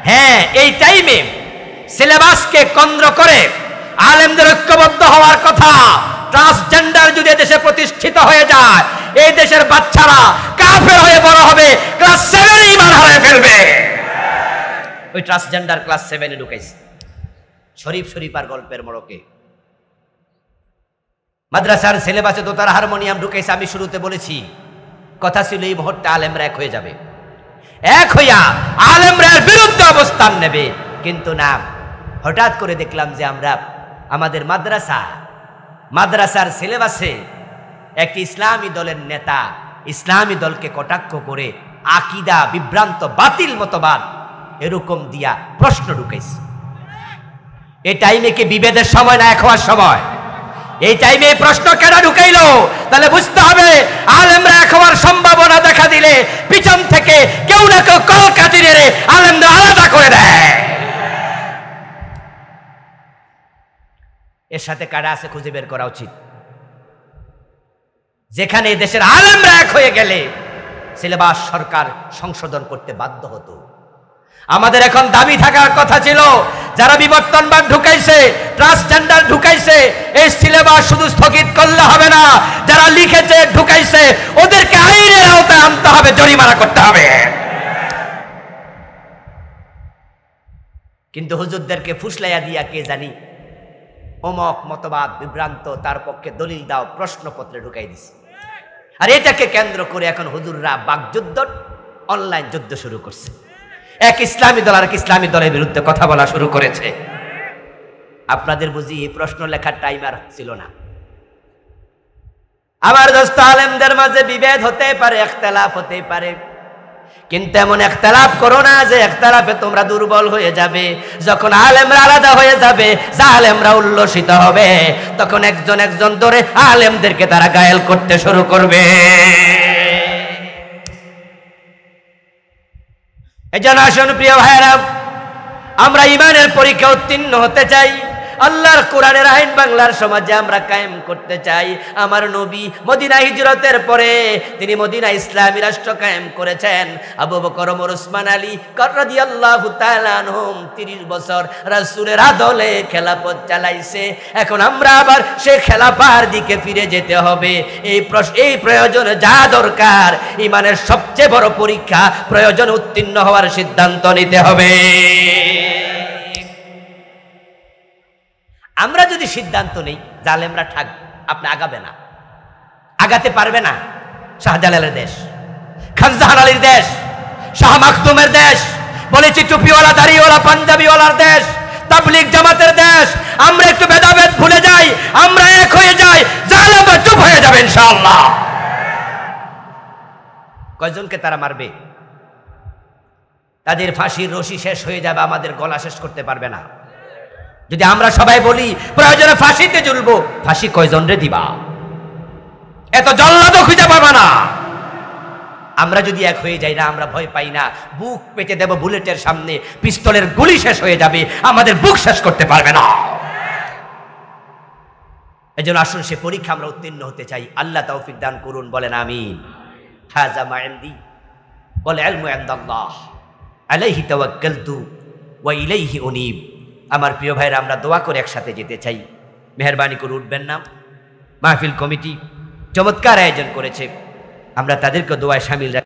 A: হ্যাঁ, এই টাইমে সিলেবাসকে কেন্দ্র করে আলেমদের ঐক্যবদ্ধ হওয়ার কথা। ট্রান্সজেন্ডার যদি দেশে প্রতিষ্ঠিত হয়ে যায়, এই দেশের বাচ্চারা কাফের হয়ে বড় হবে, ক্লাস 7 ঈমান হারিয়ে ফেলবে। ওই ট্রান্সজেন্ডার ক্লাস 7-এ ঢুকাইছে শরীফ আর গল্পের মোড়কে। মাদ্রাসার সিলেবাসে তো তার হারমোনিয়াম ঢুকেছে। আমি শুরুতে বলেছি, কথা ছিল এই মুহূর্তে আলেমরা এক হয়ে যাবে, এক হইয়া আলেমরা বিরুদ্ধে অবস্থান নেবে। কিন্তু না, হঠাৎ করে দেখলাম যে আমরা আমাদের মাদ্রাসার সিলেবাসে একটি ইসলামী দলের নেতা ইসলামী দলকে কটাক্ষ করে আকীদা বিভ্রান্ত বাতিল মতবাদ এরকম দিয়া প্রশ্ন ঢুকাইছে। এই টাইমে কি বিভেদের সময় না এক হওয়ার সময়? এই টাইমে এই প্রশ্ন কেন ঢুকাইলো? তাহলে বুঝতে হবে আলেমরা এক হওয়ার সম্ভাবনা দেখা দিলে পিছন থেকে কেউ না কেউ কলকাঠি নেড়ে আলেমদের আলাদা করে দেয়। এর সাথে কারা আছে খুঁজে বের করা উচিত। যেখানে দেশের আলেমরা এক হয়ে গেলে সিলেবাস সরকার সংশোধন করতে বাধ্য হতো। আমাদের এখন দাবি থাকার কথা ছিল যারা বিবর্তনবাদ ঢুকাইছে, ট্রান্সজেন্ডার ঢুকাইছে, এই সিলেবাস শুধু স্থগিত করলে হবে না, যারা লিখেছে ঢুকাইছে ওদেরকে আইনের আওতায় আনতে হবে, জরিমানা করতে হবে। কিন্তু হুজুরদেরকে ফুসলাইয়া দিয়া কে জানি অমক মতবাদ বিভ্রান্ত, তার পক্ষে দলিল দাও প্রশ্নপত্রে ঢুকাই দিছে। আর এটাকে কেন্দ্র করে এখন হুজুররা বাকযুদ্ধ, অনলাইন যুদ্ধ শুরু করছে। এক ইসলামী দল আর এক ইসলামী দলের বিরুদ্ধে কথা বলা শুরু করেছে। আপনাদের বুঝি এই প্রশ্ন লেখার টাইম আর ছিল না। আমার দোস্ত, আলেমদের মাঝে বিভেদ হতে পারে, ইখতিলাফ হতে পারে, কিন্তু এমন ইখতিলাফ করো না যে ইখতিলাফে তোমরা দুর্বল হয়ে যাবে। যখন আলেমরা আলাদা হয়ে যাবে, জালেমরা উল্লসিত হবে, তখন একজন একজন ধরে আলেমদেরকে তারা ঘায়েল করতে শুরু করবে। এজন্য আসুন প্রিয় ভাইরা, আমরা ঈমানের পরীক্ষা উত্তীর্ণ হতে চাই, আল্লাহর কোরআনের আইন বাংলার সমাজে আমরা কায়েম করতে চাই। আমার নবী মদিনা হিজরতের পরে তিনি মদিনা ইসলামী রাষ্ট্র কায়েম করেছেন। আবু বকর, ওমর, ওসমান, আলী রাদিয়াল্লাহু তাআলা আনহুম 30 বছর রাসূলের আদলে খেলাফত চালাইছে। এখন আমরা আবার সেই খেলাফার দিকে ফিরে যেতে হবে। এই প্রয়োজন যা দরকার, ঈমানের সবচেয়ে বড় পরীক্ষা, প্রয়োজন উত্তীর্ণ হওয়ার সিদ্ধান্ত নিতে হবে। আমরা যদি সিদ্ধান্ত নেই জালেমরা থাকবে, আপনি আগাবে না, আগাতে পারবে না। শাহজালালের দেশ, খান জাহান আলীর দেশ, শাহ মাকতুমের দেশ, বলেছি টুপিওয়ালা দাড়িওয়ালা পাঞ্জাবিওয়ালার দেশ, তাবলীগ জামাতের দেশ। আমরা একটু ভেদাভেদ ভুলে যাই, আমরা এক হয়ে যাই, জালেমরা চুপ হয়ে যাবে ইনশাআল্লাহ। কয়জনকে তারা মারবে? তাদের ফাঁসির রশি শেষ হয়ে যাবে, আমাদের গলা শেষ করতে পারবে না। যদি আমরা সবাই বলি প্রয়োজনে ফাঁসিতে ঝুলবো, ফাঁসি কয়জন রে দিবা? এত জল্লাদও খুঁজে পাবা না। আমরা যদি এক হয়ে যাই না, আমরা ভয় পাই না, বুক পেতে দেব বুলেটের সামনে, পিস্তলের গুলি শেষ হয়ে যাবে, আমাদের বুক শেষ করতে পারবে না। এজন্য আসুন সে পরীক্ষা আমরা উত্তীর্ণ হতে চাই। আল্লাহ তৌফিক দান করুন, বলেন আমিন। হাযা মা ইনদি ওয়াল ইলমু ইনদাল্লাহ আলাইহি তাওয়াক্কালতু ওয়া ইলাইহি উনীব। আমার প্রিয় ভাইরা, আমরা দোয়া করে একসাথে যেতে চাই। মেহরবানি করে উঠবেন না। মাহফিল কমিটি চমৎকার আয়োজন করেছে, আমরা তাদেরকে দোয়ায় শামিল